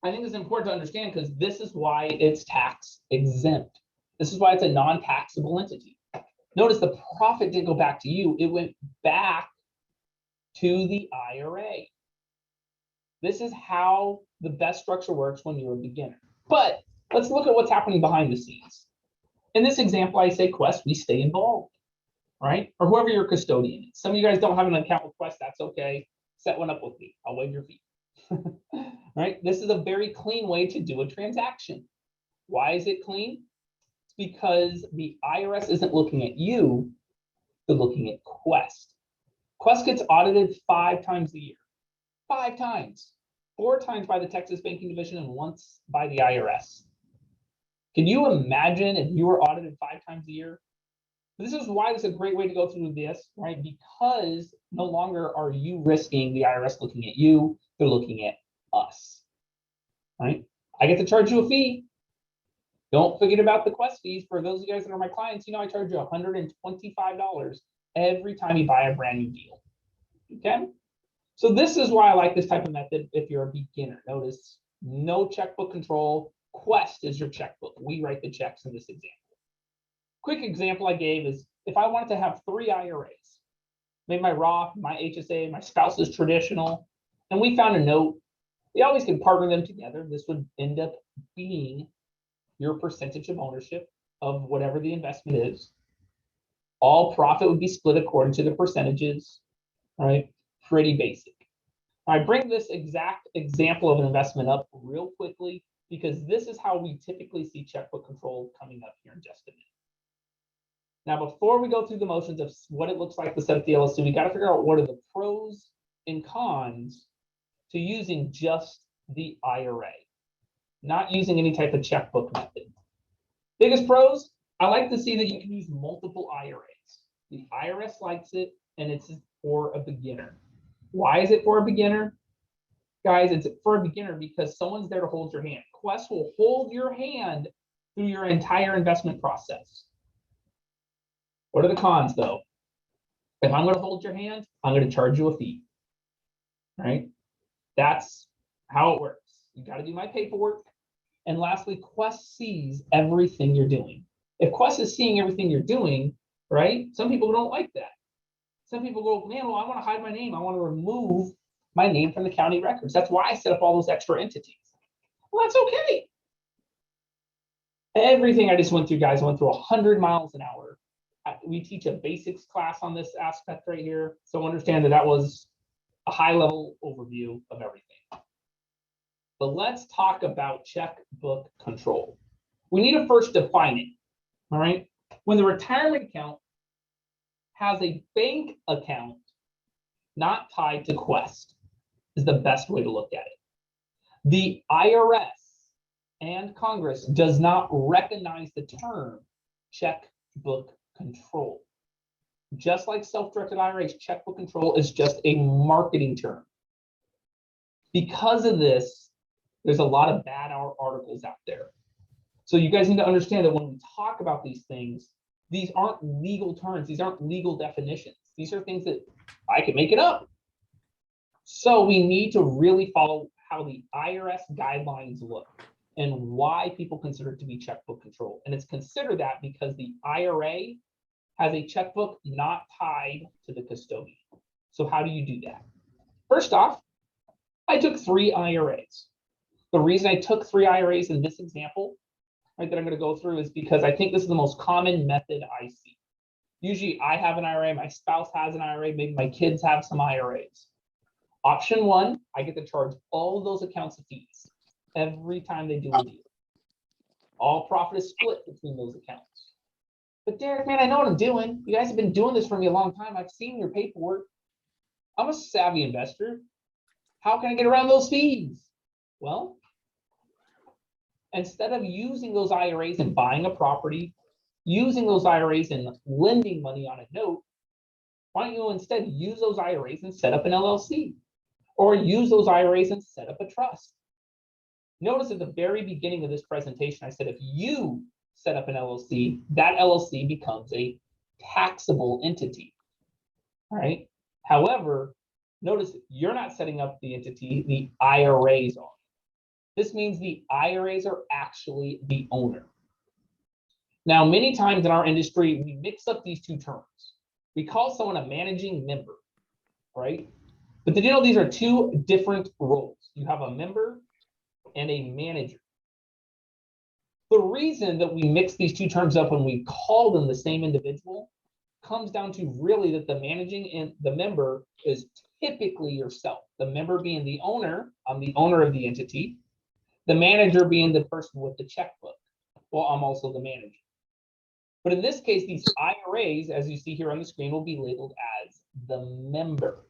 I think it's important to understand because this is why it's tax exempt. This is why it's a non-taxable entity. Notice the profit didn't go back to you. It went back to the IRA. This is how the best structure works when you're a beginner. But let's look at what's happening behind the scenes. In this example, I say Quest, we stay involved, right? Or whoever your custodian is. Some of you guys don't have an account with Quest, that's okay. Set one up with me, I'll waive your fee. Right? This is a very clean way to do a transaction. Why is it clean? It's because the IRS isn't looking at you, they're looking at Quest. Quest gets audited 5 times a year. 5 times. 4 times by the Texas Banking Division and once by the IRS. Can you imagine if you were audited 5 times a year? This is why it's a great way to go through this, right? Because no longer are you risking the IRS looking at you, they're looking at us, right? I get to charge you a fee. Don't forget about the Quest fees. For those of you guys that are my clients, you know I charge you $125 every time you buy a brand new deal, okay? So this is why I like this type of method if you're a beginner. Notice, no checkbook control. Quest is your checkbook. We write the checks in this example. Quick example I gave is if I wanted to have 3 IRAs, maybe my Roth, my HSA, my spouse's traditional, and we found a note, we always can partner them together. This would end up being your percentage of ownership of whatever the investment is. All profit would be split according to the percentages, right? Pretty basic. I bring this exact example of an investment up real quickly because this is how we typically see checkbook control coming up here in just a minute. Now, before we go through the motions of what it looks like to set up the LLC, we got to figure out what are the pros and cons to using just the IRA, not using any type of checkbook method. Biggest pros, I like to see that you can use multiple IRAs. The IRS likes it, and it's for a beginner. Why is it for a beginner? Guys, it's for a beginner because someone's there to hold your hand. Quest will hold your hand through your entire investment process. What are the cons, though? If I'm going to hold your hand, I'm going to charge you a fee, right? That's how it works. You got to do my paperwork. And lastly, Quest sees everything you're doing. If Quest is seeing everything you're doing, right? Some people don't like that. Some people go, man, well, I want to hide my name. I want to remove my name from the county records. That's why I set up all those extra entities. Well, that's okay. Everything I just went through, guys, I went through 100 miles an hour. We teach a basics class on this aspect right here. So understand that that was a high level overview of everything. But let's talk about checkbook control. We need to first define it, all right? When the retirement account has a bank account not tied to Quest is the best way to look at it. The IRS and Congress does not recognize the term checkbook control. Just like self-directed IRAs, checkbook control is just a marketing term. Because of this, there's a lot of bad articles out there. So you guys need to understand that when we talk about these things, these aren't legal terms. These aren't legal definitions. These are things that I could make it up. So we need to really follow how the IRS guidelines look and why people consider it to be checkbook control. And it's considered that because the IRA has a checkbook not tied to the custodian. So how do you do that? First off, I took 3 IRAs. The reason I took 3 IRAs in this example, right, that I'm going to go through is because I think this is the most common method I see. Usually I have an IRA, my spouse has an IRA, maybe my kids have some IRAs. Option 1, I get to charge all of those accounts of fees every time they do a deal. All profit is split between those accounts. But Derrick, man, I know what I'm doing. You guys have been doing this for me a long time. I've seen your paperwork. I'm a savvy investor. How can I get around those fees? Well, instead of using those IRAs and buying a property, using those IRAs and lending money on a note, why don't you instead use those IRAs and set up an LLC? Or use those IRAs and set up a trust. Notice at the very beginning of this presentation, I said if you set up an LLC, that LLC becomes a taxable entity. All right. However, notice you're not setting up the entity, the IRAs are. This means the IRAs are actually the owner. Now, many times in our industry, we mix up these two terms. We call someone a managing member, right? But did you know these are 2 different roles? You have a member and a manager. The reason that we mix these 2 terms up when we call them the same individual comes down to really that the managing and the member is typically yourself. The member being the owner, I'm the owner of the entity. The manager being the person with the checkbook. Well, I'm also the manager. But in this case, these IRAs, as you see here on the screen, will be labeled as the member.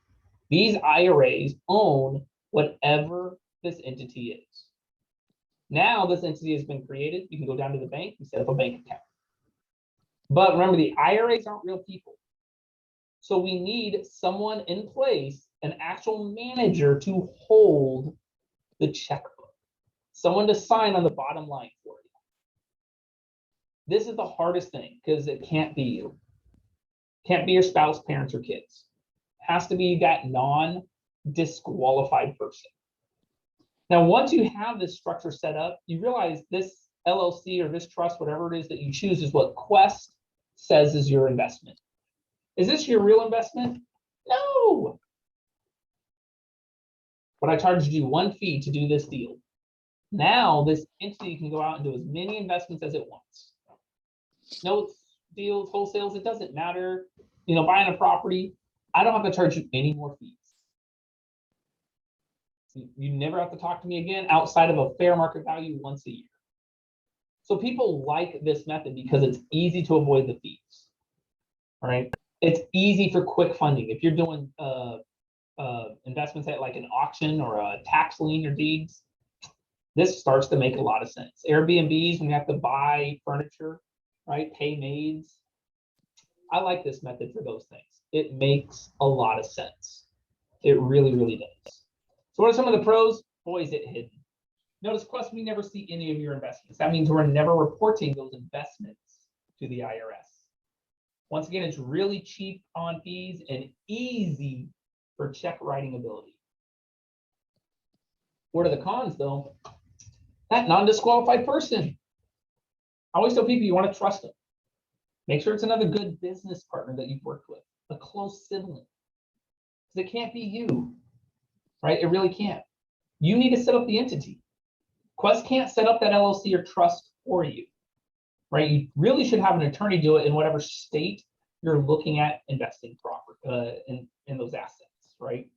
These IRAs own whatever this entity is. Now this entity has been created. You can go down to the bank and set up a bank account. But remember, the IRAs aren't real people. So we need someone in place, an actual manager to hold the checkbook. Someone to sign on the bottom line for you. This is the hardest thing because it can't be you. Can't be your spouse, parents, or kids. It has to be that non-disqualified person. Now, once you have this structure set up, you realize this LLC or this trust, whatever it is that you choose, is what Quest says is your investment. Is this your real investment? No. But I charged you 1 fee to do this deal. Now this entity can go out and do as many investments as it wants. Notes, deals, wholesales, it doesn't matter. You know, buying a property, I don't have to charge you any more fees. You never have to talk to me again outside of a fair market value once a year. So people like this method because it's easy to avoid the fees. All right. It's easy for quick funding. If you're doing investments at like an auction or a tax lien or deeds, this starts to make a lot of sense. Airbnbs, when you have to buy furniture, right? Pay maids. I like this method for those things. It makes a lot of sense. It really, really does. So what are some of the pros? Boy, is it hidden. Notice, Quest, we never see any of your investments. That means we're never reporting those investments to the IRS. Once again, it's really cheap on fees and easy for check writing ability. What are the cons, though? That non-disqualified person. I always tell people you want to trust them. Make sure it's another good business partner that you've worked with, a close sibling. Because it can't be you, right? It really can't. You need to set up the entity. Quest can't set up that LLC or trust for you, right? You really should have an attorney do it in whatever state you're looking at investing proper in those assets, right?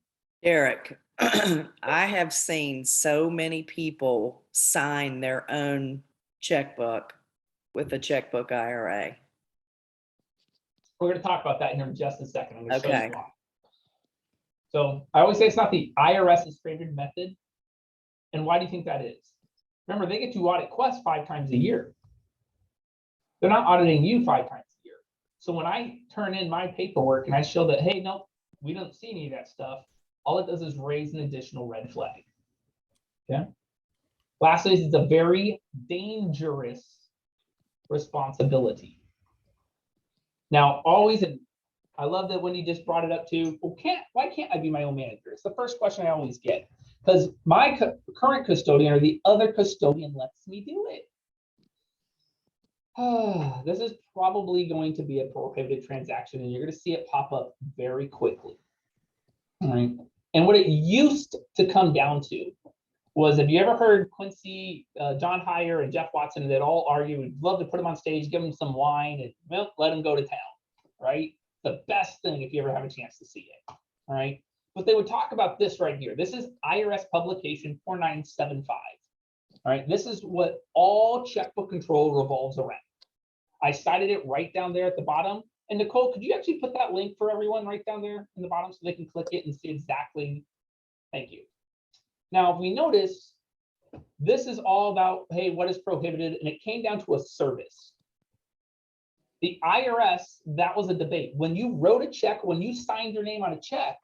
Derrick, I have seen so many people sign their own checkbook with a checkbook IRA. We're going to talk about that here in just a second. I'm going to show Okay. you why. So I always say it's not the IRS's favorite method. And why do you think that is? Remember, they get to audit Quest 5 times a year. They're not auditing you 5 times a year. So when I turn in my paperwork and I show that, hey, no, we don't see any of that stuff, all it does is raise an additional red flag. Okay. Lastly, it's a very dangerous responsibility. Now, always, and I love that when he just brought it up too, well, why can't I be my own manager? It's the first question I always get, because my current custodian or the other custodian lets me do it. This is probably going to be a prohibited transaction, and you're going to see it pop up very quickly. All right. And what it used to come down to was, have you ever heard Quincy, John Heyer, and Jeff Watson, that all argue, we'd love to put them on stage, give them some wine, and well, let them go to town, right? The best thing if you ever have a chance to see it, all right? But they would talk about this right here. This is IRS publication 4975, all right? This is what all checkbook control revolves around. I cited it right down there at the bottom. And Nicole, could you actually put that link for everyone right down there in the bottom so they can click it and see exactly? Thank you. Now, if we notice, this is all about, hey, what is prohibited? And it came down to a service. The IRS, that was a debate. When you wrote a check, when you signed your name on a check,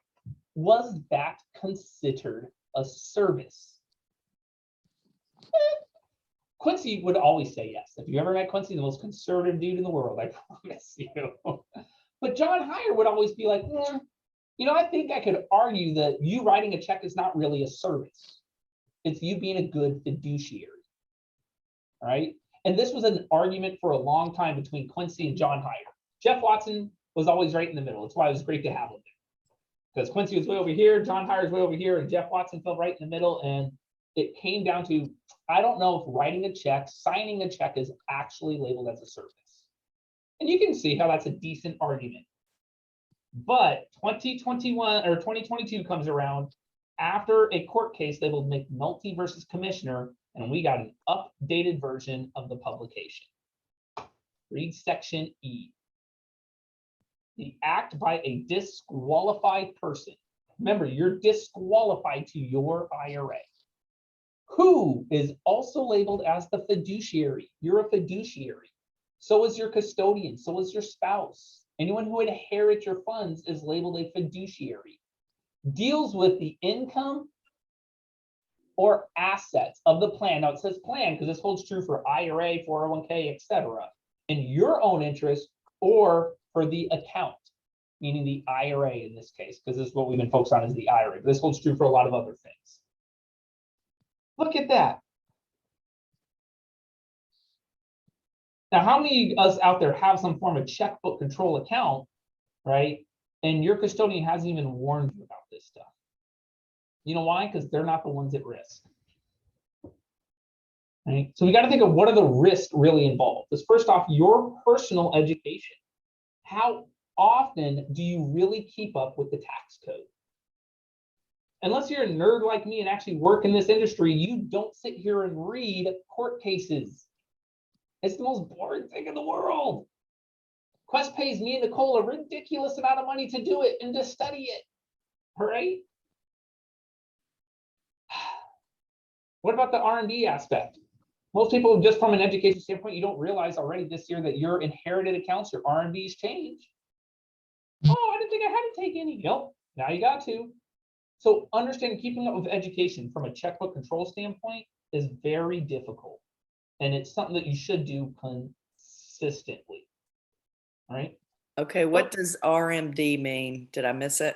was that considered a service? Quincy would always say yes. If you ever met Quincy, the most conservative dude in the world, I promise you. But John Heyer would always be like, you know, I think I could argue that you writing a check is not really a service. It's you being a good fiduciary. All right. And this was an argument for a long time between Quincy and John Heyer. Jeff Watson was always right in the middle. That's why it was great to have him there. Because Quincy was way over here, John Heyer was way over here, and Jeff Watson fell right in the middle. And it came down to, I don't know if writing a check, signing a check is actually labeled as a service. And you can see how that's a decent argument. But 2021 or 2022 comes around after a court case labeled McNulty versus Commissioner, and we got an updated version of the publication. Read section E. The act by a disqualified person. Remember, you're disqualified to your IRA. Who is also labeled as the fiduciary. You're a fiduciary. So is your custodian. So is your spouse. Anyone who inherits your funds is labeled a fiduciary. Deals with the income or assets of the plan. Now it says plan because this holds true for IRA, 401k, etc. In your own interest or for the account, meaning the IRA in this case, because this is what we've been focused on is the IRA. But this holds true for a lot of other things. Look at that. Now, how many of us out there have some form of checkbook control account, right? And your custodian hasn't even warned you about this stuff. You know why? Because they're not the ones at risk. Right? So we got to think of what are the risks really involved. Because first off, your personal education. How often do you really keep up with the tax code? Unless you're a nerd like me and actually work in this industry, you don't sit here and read court cases. It's the most boring thing in the world. Quest pays me and Nicole a ridiculous amount of money to do it and to study it. All right. What about the R&D aspect? Most people, just from an education standpoint, you don't realize already this year that your inherited accounts, your R&Ds change. Oh, I didn't think I had to take any. Nope, now you got to. So understanding keeping up with education from a checkbook control standpoint is very difficult. And it's something that you should do consistently. All right. Okay, what does RMD mean? Did I miss it?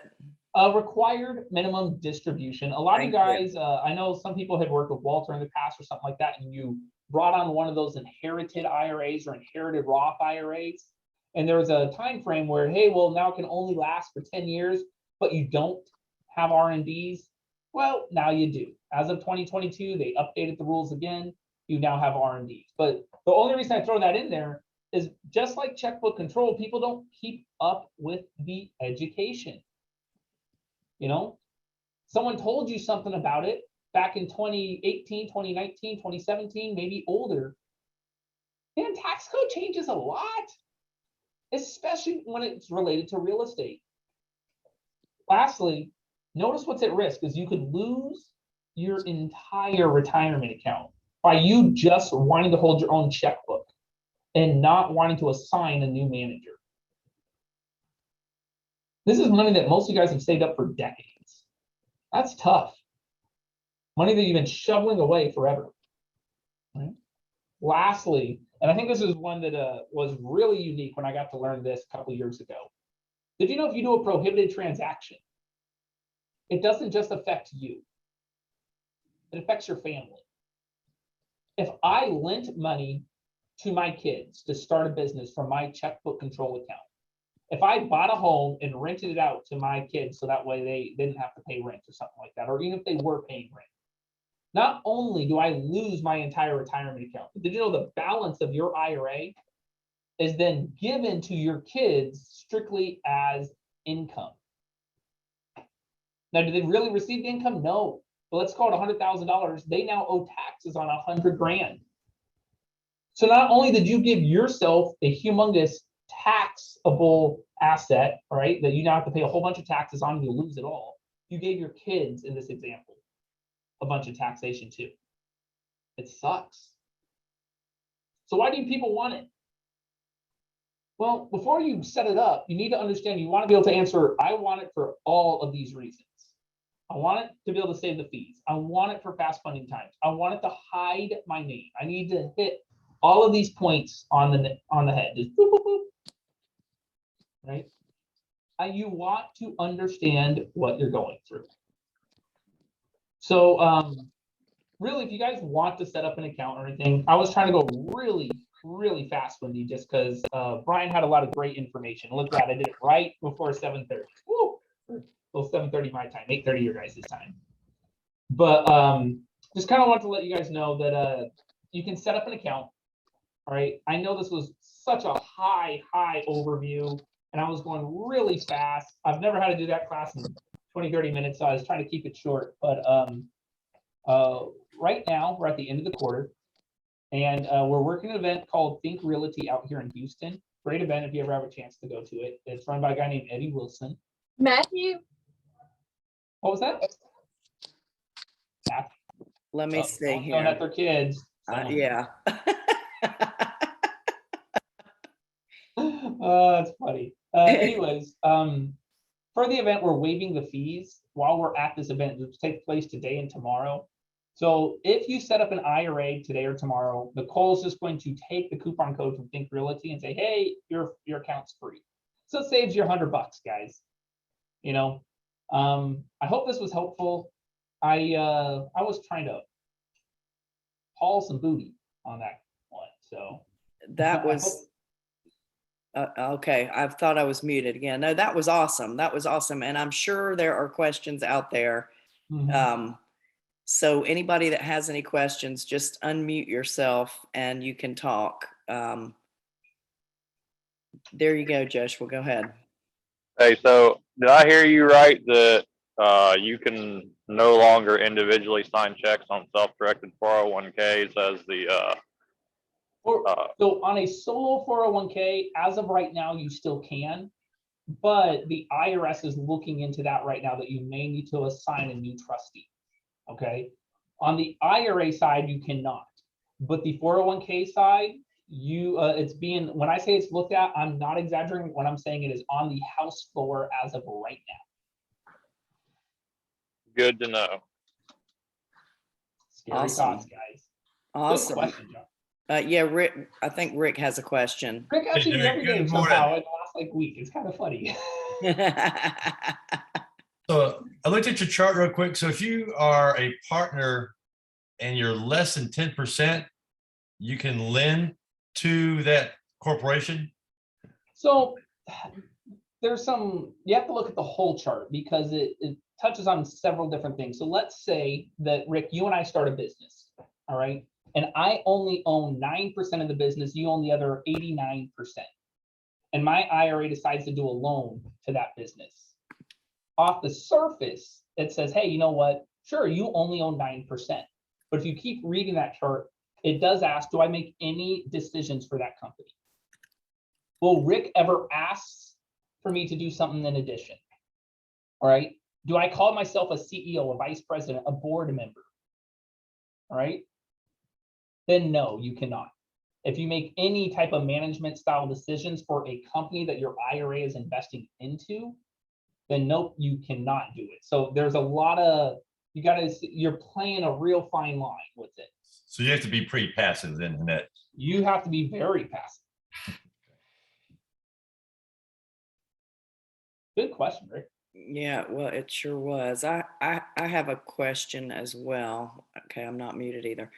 Required minimum distribution. A lot of you guys, I know some people had worked with Walter in the past or something like that, and you brought on one of those inherited IRAs or inherited Roth IRAs. And there was a time frame where, hey, well, now it can only last for 10 years, but you don't have RMDs. Well, now you do. As of 2022, they updated the rules again. You now have RMDs. But the only reason I throw that in there is just like checkbook control, people don't keep up with the education. You know, someone told you something about it back in 2018, 2019, 2017, maybe older. Man, tax code changes a lot. especially when it's related to real estate. Lastly, notice what's at risk is you could lose your entire retirement account by you just wanting to hold your own checkbook and not wanting to assign a new manager. This is money that most of you guys have saved up for decades. That's tough. Money that you've been shoveling away forever. Right? Lastly, and I think this is one that was really unique when I got to learn this a couple of years ago. Did you know if you do a prohibited transaction, it doesn't just affect you, it affects your family. If I lent money to my kids to start a business from my checkbook control account, if I bought a home and rented it out to my kids so that way they didn't have to pay rent or something like that, or even if they were paying rent, not only do I lose my entire retirement account, but did you know the balance of your IRA is then given to your kids strictly as income? Now, do they really receive the income? No. But let's call it $100,000. They now owe taxes on $100,000. So not only did you give yourself a humongous taxable asset, right, that you now have to pay a whole bunch of taxes on, you lose it all. You gave your kids, in this example, a bunch of taxation too. It sucks. So why do people want it? Well, before you set it up, you need to understand you want to be able to answer, I want it for all of these reasons. I want it to be able to save the fees. I want it for fast funding times. I want it to hide my name. I need to hit all of these points on the head. Just boop, boop, boop. Right? You want to understand what you're going through. So really, if you guys want to set up an account or anything, I was trying to go really fast with you just because Brian had a lot of great information. Look at that, I did it right before 7:30. Woo! Well, 7:30 my time, 8:30 your guys' time. But just kind of want to let you guys know that you can set up an account. All right. I know this was such a high overview, and I was going really fast. I've never had to do that class in 20-30 minutes, so I was trying to keep it short. But right now we're at the end of the quarter, and we're working an event called Think Realty out here in Houston. Great event if you ever have a chance to go to it. It's run by a guy named Eddie Wilson. Matthew. What was that? Let me see here. At their kids. Yeah. That's funny. Anyways, for the event, we're waiving the fees while we're at this event, which takes place today and tomorrow. So if you set up an IRA today or tomorrow, Nicole's just going to take the coupon code from Think Realty and say, hey, your account's free. So it saves you $100, guys. You know, I hope this was helpful. I was trying to haul some booty on that one. So that was okay. I thought I was muted again. No, that was awesome. That was awesome. And I'm sure there are questions out there. Mm-hmm. So anybody that has any questions, just unmute yourself and you can talk. There you go, Joshua. Go ahead. Hey, so did I hear you right that you can no longer individually sign checks on self-directed 401ks as the so on a solo 401k, as of right now, you still can, but the IRS is looking into that right now that you may need to assign a new trustee. Okay. On the IRA side, you cannot, but the 401k side, it's being, when I say it's looked at, I'm not exaggerating when I'm saying it is on the House floor as of right now. Good to know. Scary Awesome. thoughts, guys. Awesome. Good question, John. Yeah, Rick, I think Rick has a question. Rick actually Hey, every good game morning. somehow in the last like week. It's kind of funny. So I looked at your chart real quick. So if you are a partner and you're less than 10%, you can lend to that corporation. So there's you have to look at the whole chart because it touches on several different things. So let's say that, Rick, you and I start a business, all right? And I only own 9% of the business, you own the other 89%. And my IRA decides to do a loan to that business. Off the surface, it says, hey, you know what? Sure, you only own 9%. But if you keep reading that chart, it does ask, do I make any decisions for that company? Will Rick ever ask for me to do something in addition? All right. Do I call myself a CEO, a vice president, a board member? All right. Then no, you cannot. If you make any type of management style decisions for a company that your IRA is investing into, then nope, you cannot do it. So there's a lot of, you're playing a real fine line with it. So you have to be pretty passive then, Annette. You have to be very passive. Good question, Rick. Yeah, well, it sure was. I have a question as well. Okay, I'm not muted either.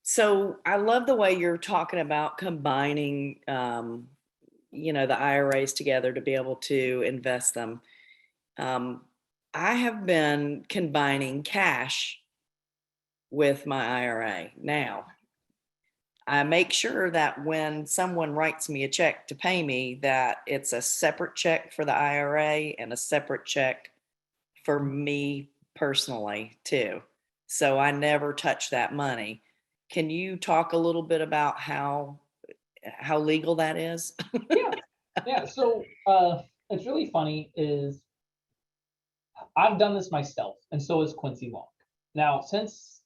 So I love the way you're talking about combining, the IRAs together to be able to invest them. I have been combining cash with my IRA. Now, I make sure that when someone writes me a check to pay me, that it's a separate check for the IRA and a separate check for me personally too. So I never touch that money. Can you talk a little bit about how legal that is? Yeah. So it's really funny is I've done this myself, and so is Quincy Long. Now, since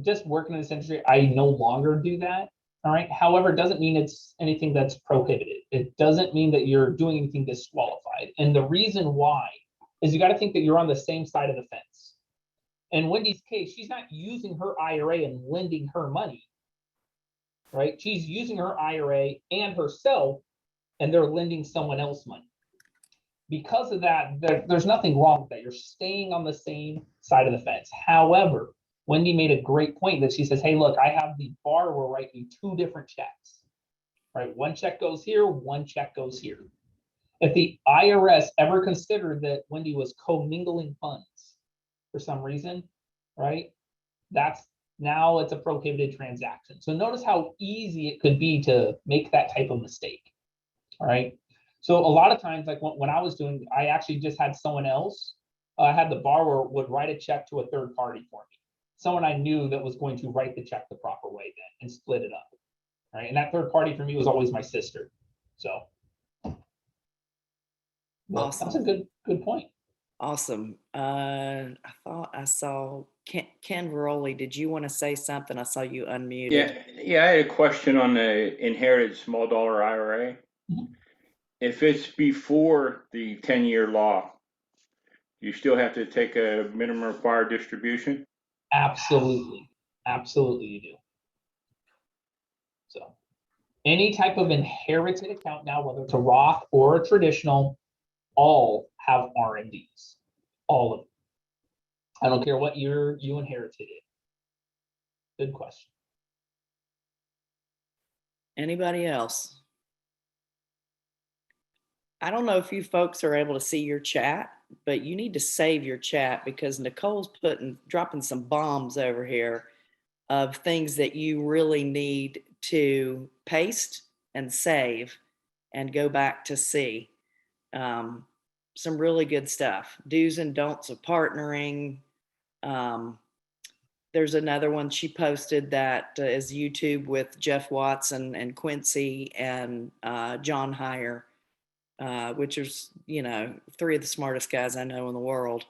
just working in this industry, I no longer do that. All right. However, it doesn't mean it's anything that's prohibited. It doesn't mean that you're doing anything disqualified. And the reason why is you got to think that you're on the same side of the fence. In Wendy's case, she's not using her IRA and lending her money, right? She's using her IRA and herself, and they're lending someone else money. Because of that, there's nothing wrong with that. You're staying on the same side of the fence. However, Wendy made a great point that she says, hey, look, I have the borrower write me 2 different checks, right? One check goes here, one check goes here. If the IRS ever considered that Wendy was commingling funds for some reason, right? Now it's a prohibited transaction. So notice how easy it could be to make that type of mistake, all right? So a lot of times, like when I was doing, I actually just had someone else, I had the borrower would write a check to a third party for me. Someone I knew that was going to write the check the proper way then and split it up, right? And that third party for me was always my sister. So Awesome. That's a good point. Awesome. I thought I saw Ken Veroli. Did you want to say something? I saw you unmuted. Yeah, I had a question on the inherited small dollar IRA. Mhm. If it's before the 10-year law, you still have to take a minimum required distribution? Absolutely. Absolutely you do. So any type of inherited account now, whether it's a Roth or a traditional, all have RMDs. All of them. I don't care what year you inherited it. Good question. Anybody else? I don't know if you folks are able to see your chat, but you need to save your chat because Nicole's dropping some bombs over here of things that you really need to paste and save and go back to see. Some really good stuff. Do's and don'ts of partnering. There's another one she posted that is YouTube with Jeff Watson and Quincy and John Heyer, which is, 3 of the smartest guys I know in the world.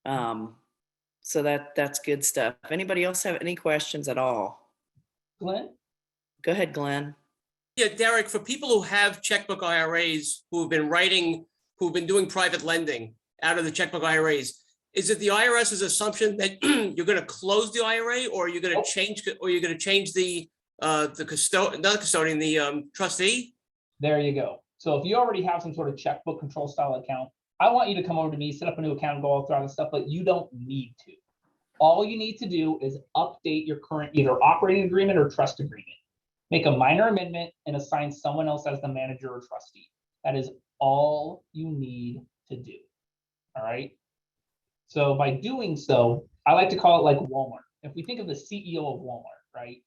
So that's good stuff. Anybody else have any questions at all? Glenn? Go ahead, Glenn. Yeah, Derrick, for people who have checkbook IRAs, who've been doing private lending out of the checkbook IRAs, is it the IRS's assumption that you're going to close the IRA, or you're going to change, the trustee? There you go. So if you already have some sort of checkbook control style account, I want you to come over to me, set up a new account, and go all through the stuff, but you don't need to. All you need to do is update your current either operating agreement or trust agreement. Make a minor amendment and assign someone else as the manager or trustee. That is all you need to do. All right. So by doing so, I like to call it like Walmart. If we think of the CEO of Walmart, right?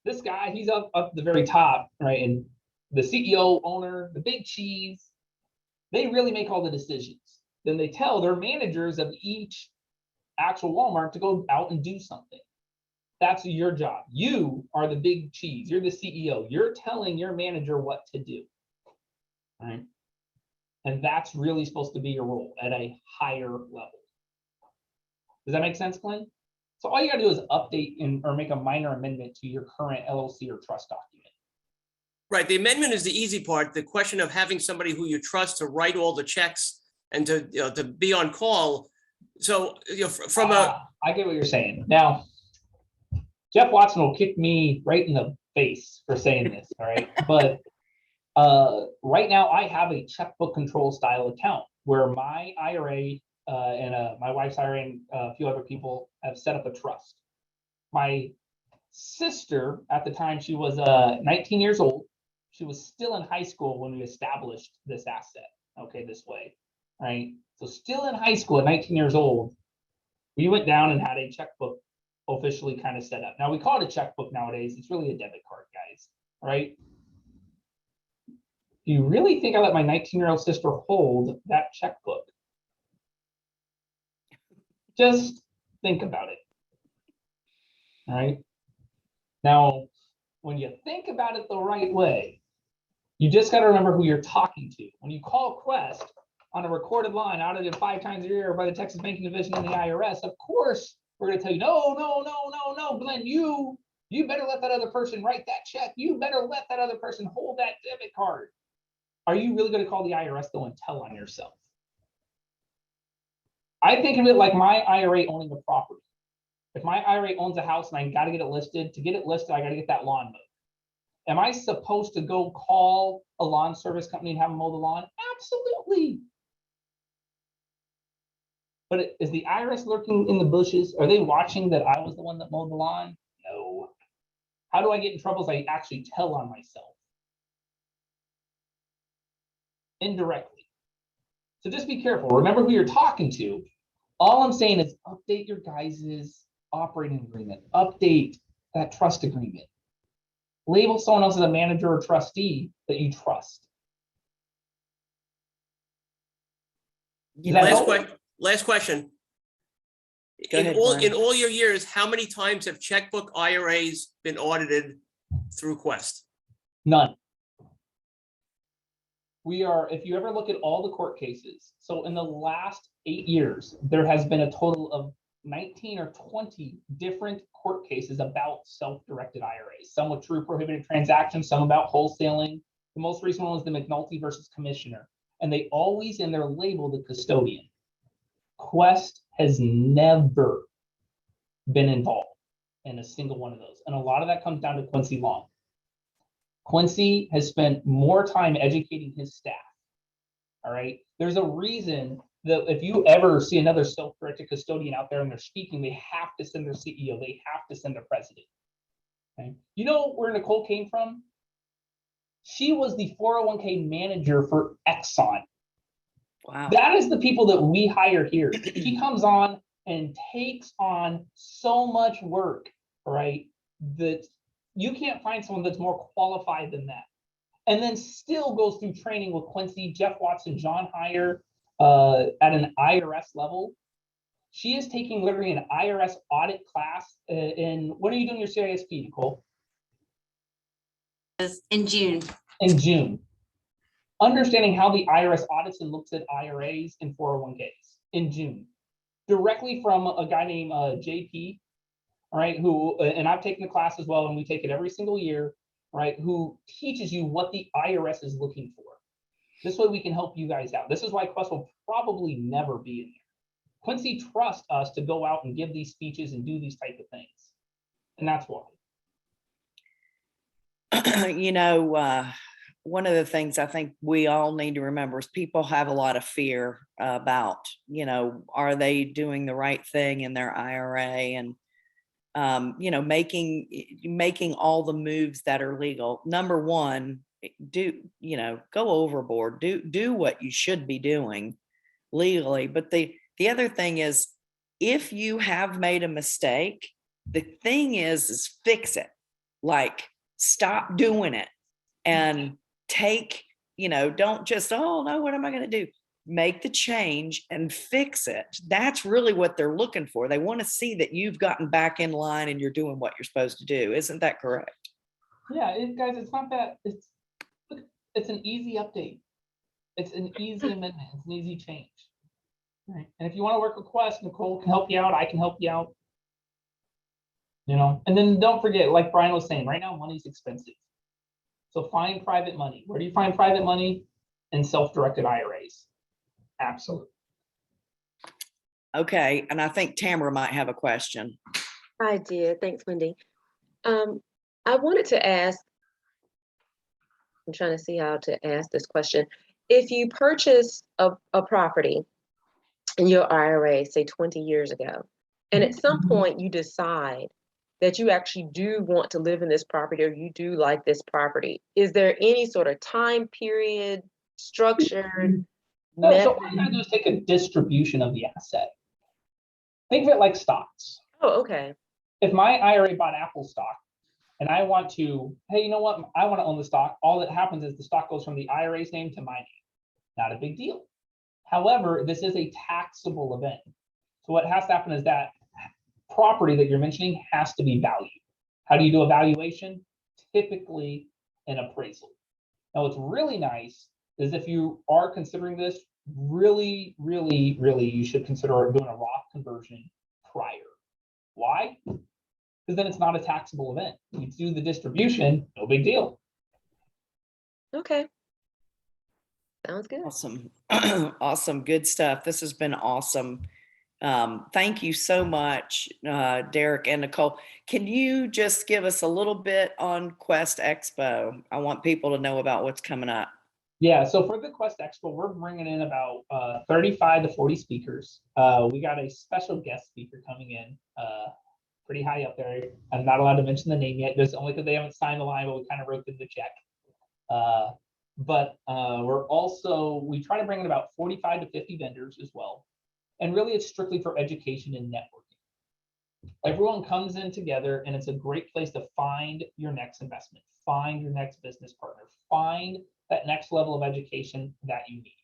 This guy, he's up the very top, right? And the CEO, owner, the big cheese, they really make all the decisions. Then they tell their managers of each actual Walmart to go out and do something. That's your job. You are the big cheese. You're the CEO. You're telling your manager what to do. All right. And that's really supposed to be your role at a higher level. Does that make sense, Glenn? So all you gotta do is update or make a minor amendment to your current LLC or trust document. Right, the amendment is the easy part. The question of having somebody who you trust to write all the checks and to, you know, to be on call. So, you know, from I get what you're saying. Now, Jeff Watson will kick me right in the face for saying this, all right? But right now I have a checkbook control style account where my IRA and my wife's IRA and a few other people have set up a trust. My sister, at the time, she was 19 years old. She was still in high school when we established this asset, okay, this way, right? So still in high school at 19 years old, we went down and had a checkbook officially kind of set up. Now we call it a checkbook nowadays. It's really a debit card, guys, right? Do you really think I let my 19-year-old sister hold that checkbook? Just think about it. All right. Now, when you think about it the right way, you just got to remember who you're talking to. When you call Quest on a recorded line audited 5 times a year by the Texas Banking Division and the IRS, of course, we're going to tell you, no, Glenn, you better let that other person write that check. You better let that other person hold that debit card. Are you really going to call the IRS though and tell on yourself? I think of it like my IRA owning a property. If my IRA owns a house and I got to get it listed, to get it listed, I got to get that lawn mowed. Am I supposed to go call a lawn service company and have them mow the lawn? Absolutely. But is the IRS lurking in the bushes? Are they watching that I was the one that mowed the lawn? No. How do I get in trouble? Is I actually tell on myself. Indirectly. So just be careful. Remember who you're talking to. All I'm saying is update your guys' operating agreement. Update that trust agreement. Label someone else as a manager or trustee that you trust. last question. Go ahead, In all your years, how many times have checkbook IRAs been audited through Quest? None. If you ever look at all the court cases, so in the last 8 years, there has been a total of 19 or 20 different court cases about self-directed IRAs, some with true prohibited transactions, some about wholesaling. The most recent one was the McNulty versus Commissioner, and they always in their label the custodian. Quest has never been involved in a single one of those, and a lot of that comes down to Quincy Long. Quincy has spent more time educating his staff. All right. There's a reason that if you ever see another self-directed custodian out there and they're speaking, they have to send their CEO, they have to send their president. Okay. You know where Nicole came from? She was the 401k manager for Exxon. Wow. That is the people that we hire here. She comes on and takes on so much work, right? That you can't find someone that's more qualified than that. And then still goes through training with Quincy, Jeff Watson, John Heyer at an IRS level. She is taking literally an IRS audit class. When are you doing your CISP, Nicole? In June. In June. Understanding how the IRS audits and looks at IRAs and 401ks in June. Directly from a guy named JP. All right, who, and I've taken the class as well, and we take it every single year, right, who teaches you what the IRS is looking for. This way we can help you guys out. This is why Quest will probably never be in there. Quincy trusts us to go out and give these speeches and do these type of things. And that's why. You know, one of the things I think we all need to remember is people have a lot of fear about, you know, are they doing the right thing in their IRA, and you know, making all the moves that are legal. Number one, go overboard, do what you should be doing legally. But the other thing is, if you have made a mistake, the thing is fix it. Like, stop doing it and take, don't just, oh no, what am I going to do? make the change and fix it. That's really what they're looking for. They want to see that you've gotten back in line and you're doing what you're supposed to do. Isn't that correct? Yeah, guys, it's not that, it's an easy update. It's an easy amendment. It's an easy change. Right. And if you want to work with Quest, Nicole can help you out. I can help you out. You know, and then don't forget, like Brian was saying, right now money's expensive. So find private money. Where do you find private money? In self-directed IRAs. Absolutely. Okay, and I think Tamara might have a question. I did. Thanks, Wendy. I wanted to ask, I'm trying to see how to ask this question. If you purchase a property in your IRA, say 20 years ago, and at some point you decide that you actually do want to live in this property or you do like this property, is there any sort of time period, structured method? So what we're going to do is take a distribution of the asset. Think of it like stocks. Oh, okay. If my IRA bought Apple stock and I want to, hey, you know what? I want to own the stock. All that happens is the stock goes from the IRA's name to my name. Not a big deal. However, this is a taxable event. So what has to happen is that property that you're mentioning has to be valued. How do you do a valuation? Typically an appraisal. Now, what's really nice is if you are considering this, really, you should consider doing a Roth conversion prior. Why? Because then it's not a taxable event. You do the distribution, no big deal. Okay. Sounds good. Awesome. Awesome. Good stuff. This has been awesome. Thank you so much, Derrick and Nicole. Can you just give us a little bit on Quest Expo? I want people to know about what's coming up. Yeah, so for the Quest Expo, we're bringing in about 35 to 40 speakers. We got a special guest speaker coming in, pretty high up there. I'm not allowed to mention the name yet, just only because they haven't signed the line, but we kind of wrote them the check. We try to bring in about 45 to 50 vendors as well. And really, it's strictly for education and networking. Everyone comes in together, and it's a great place to find your next investment, find your next business partner, find that next level of education that you need.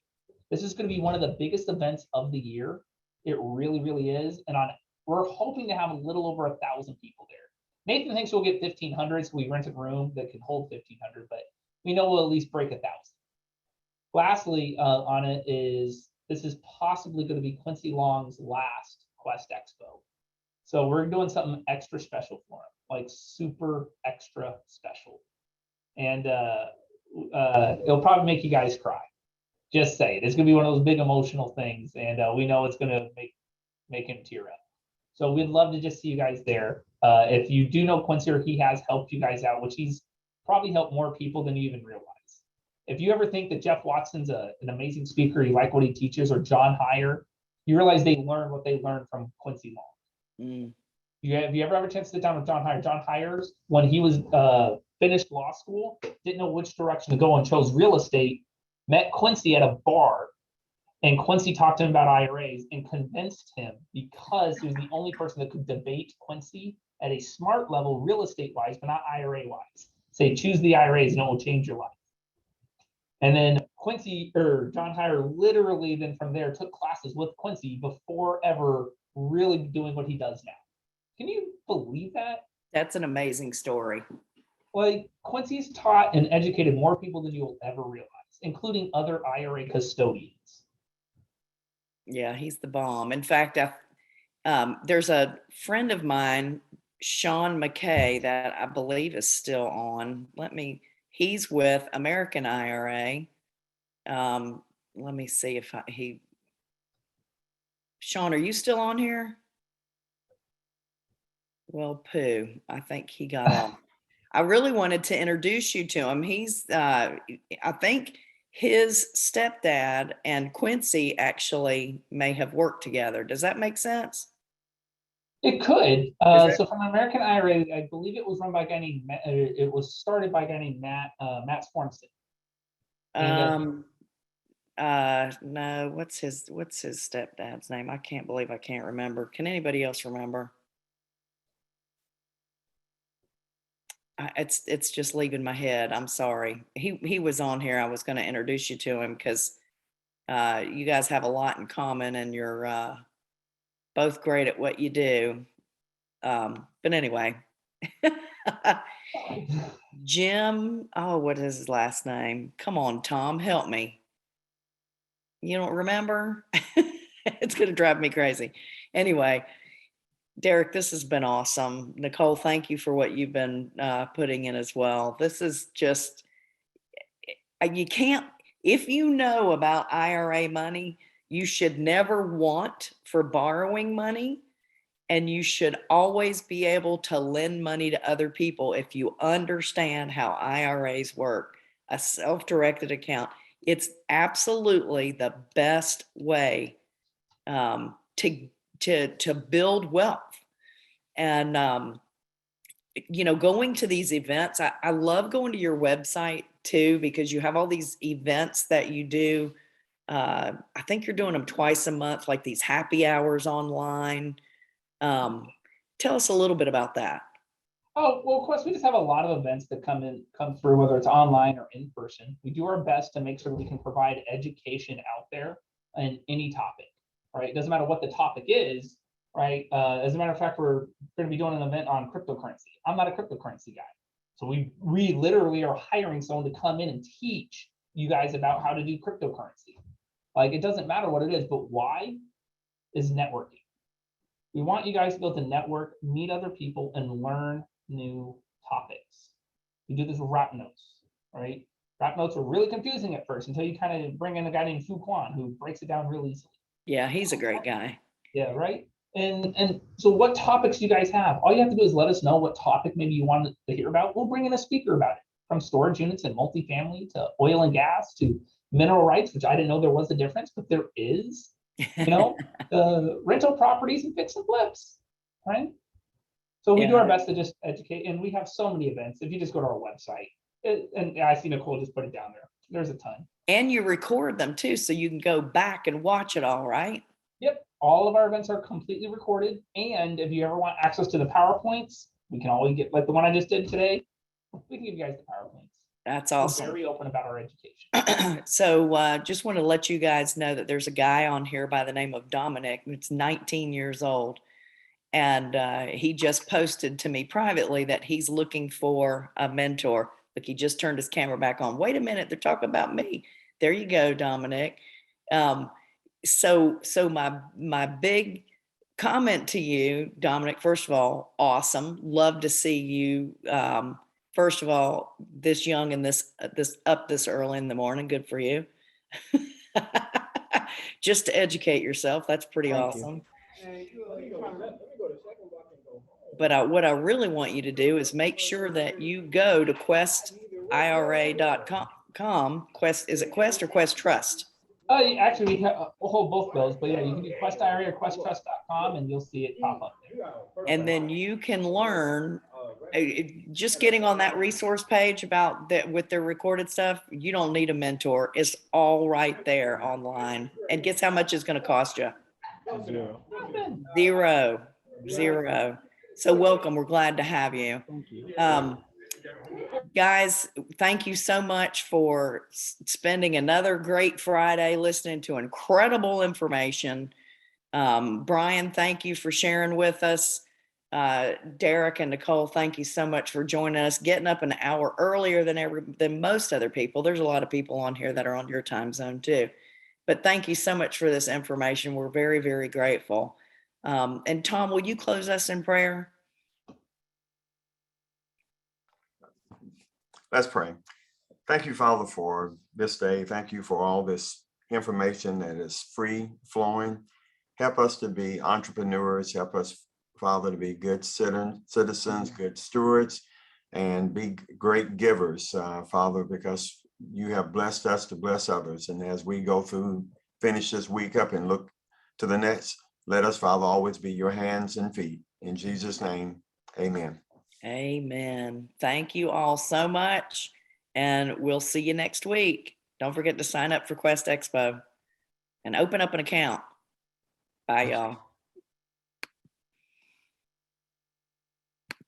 This is going to be one of the biggest events of the year. It really is. And we're hoping to have a little over 1,000 people there. Nathan thinks we'll get 1,500, so we rent a room that can hold 1,500, but we know we'll at least break 1,000. Lastly, on it is, this is possibly going to be Quincy Long's last Quest Expo. So we're doing something extra special for him, like super extra special. And it'll probably make you guys cry. Just say it. It's going to be one of those big emotional things, and we know it's going to make him tear up. So we'd love to just see you guys there. If you do know Quincy, or he has helped you guys out, which he's probably helped more people than you even realize. If you ever think that Jeff Watson's an amazing speaker, you like what he teaches, or John Heyer, you realize they learn what they learned from Quincy Long. Have you ever had a chance to sit down with John Heyer? John Heyer, when he was finished law school, didn't know which direction to go and chose real estate, met Quincy at a bar, and Quincy talked to him about IRAs and convinced him, because he was the only person that could debate Quincy at a smart level, real estate wise, but not IRA wise. Say, choose the IRAs and it will change your life. And then John Heyer literally then from there took classes with Quincy before ever really doing what he does now. Can you believe that? That's an amazing story. Like, Quincy's taught and educated more people than you will ever realize, including other IRA custodians. Yeah, he's the bomb. In fact, there's a friend of mine, Sean McKay, that I believe is still on. He's with American IRA. Let me see if Sean, are you still on here? Well, I think he got off. I really wanted to introduce you to him. He's, I think his stepdad and Quincy actually may have worked together. Does that make sense? It could. So from American IRA, I believe it was run by a guy named it was started by a guy named Matt Swarmson. No, what's his stepdad's name? I can't believe I can't remember. Can anybody else remember? It's just leaving my head. I'm sorry. He was on here. I was going to introduce you to him because You guys have a lot in common, and you're both great at what you do. But anyway, Jim, oh, what is his last name? Come on, Tom, help me. You don't remember? It's going to drive me crazy. Anyway, Derrick, this has been awesome. Nicole, thank you for what you've been putting in as well. This is just, you can't, if you know about IRA money, you should never want for borrowing money. And you should always be able to lend money to other people if you understand how IRAs work, a self-directed account. It's absolutely the best way to build wealth. And going to these events, I love going to your website too, because you have all these events that you do. I think you're doing them twice a month, like these happy hours online. Tell us a little bit about that. Oh, well, of course, we just have a lot of events that come through, whether it's online or in person. We do our best to make sure we can provide education out there in any topic, right? It doesn't matter what the topic is, right? As a matter of fact, we're going to be doing an event on cryptocurrency. I'm not a cryptocurrency guy. So we literally are hiring someone to come in and teach you guys about how to do cryptocurrency. Like, it doesn't matter what it is, but why is networking. We want you guys to be able to network, meet other people, and learn new topics. We do this with rap notes, right? Rap notes are really confusing at first until you kind of bring in a guy named Fu Quan who breaks it down real easily. Yeah, he's a great guy. Yeah, right? And so what topics do you guys have? All you have to do is let us know what topic maybe you want to hear about. We'll bring in a speaker about it, from storage units and multifamily to oil and gas to mineral rights, which I didn't know there was a difference, but there is. Rental properties and fix and flips, right? So we do our best to just educate, and we have so many events. If you just go to our website, and I see Nicole just put it down there. There's a ton. And you record them too, so you can go back and watch it all, right? Yep. All of our events are completely recorded. And if you ever want access to the PowerPoints, we can always get, like the one I just did today, we can give you guys the PowerPoints. That's awesome. We're very open about our education. So just want to let you guys know that there's a guy on here by the name of Dominic. It's 19 years old. And he just posted to me privately that he's looking for a mentor. Look, he just turned his camera back on. Wait a minute, they're talking about me. There you go, Dominic. So my big comment to you, Dominic, first of all, awesome. Love to see you. First of all, this young and this up this early in the morning. Good for you. Just to educate yourself. That's pretty awesome. But what I really want you to do is make sure that you go to questira.com. Quest, is it Quest or Quest Trust? Actually, we'll hold both those, but yeah, you can do Quest IRA or questtrust.com and you'll see it pop up there. And then you can learn, just getting on that resource page about that with their recorded stuff, you don't need a mentor. It's all right there online. And guess how much it's going to cost you? Zero. So welcome. We're glad to have you. Guys, thank you so much for spending another great Friday listening to incredible information. Brian, thank you for sharing with us. Derrick and Nicole, thank you so much for joining us, getting up an hour earlier than most other people. There's a lot of people on here that are on your time zone too. But thank you so much for this information. We're very, very grateful. And Tom, will you close us in prayer? Let's pray. Thank you, Father, for this day. Thank you for all this information that is free flowing. Help us to be entrepreneurs. Help us, Father, to be good citizens, good stewards, and be great givers, Father, because you have blessed us to bless others. And as we go through, finish this week up and look to the next, let us, Father, always be your hands and feet. In Jesus' name, amen. Amen. Thank you all so much. And we'll see you next week. Don't forget to sign up for Quest Expo and open up an account. Bye, y'all.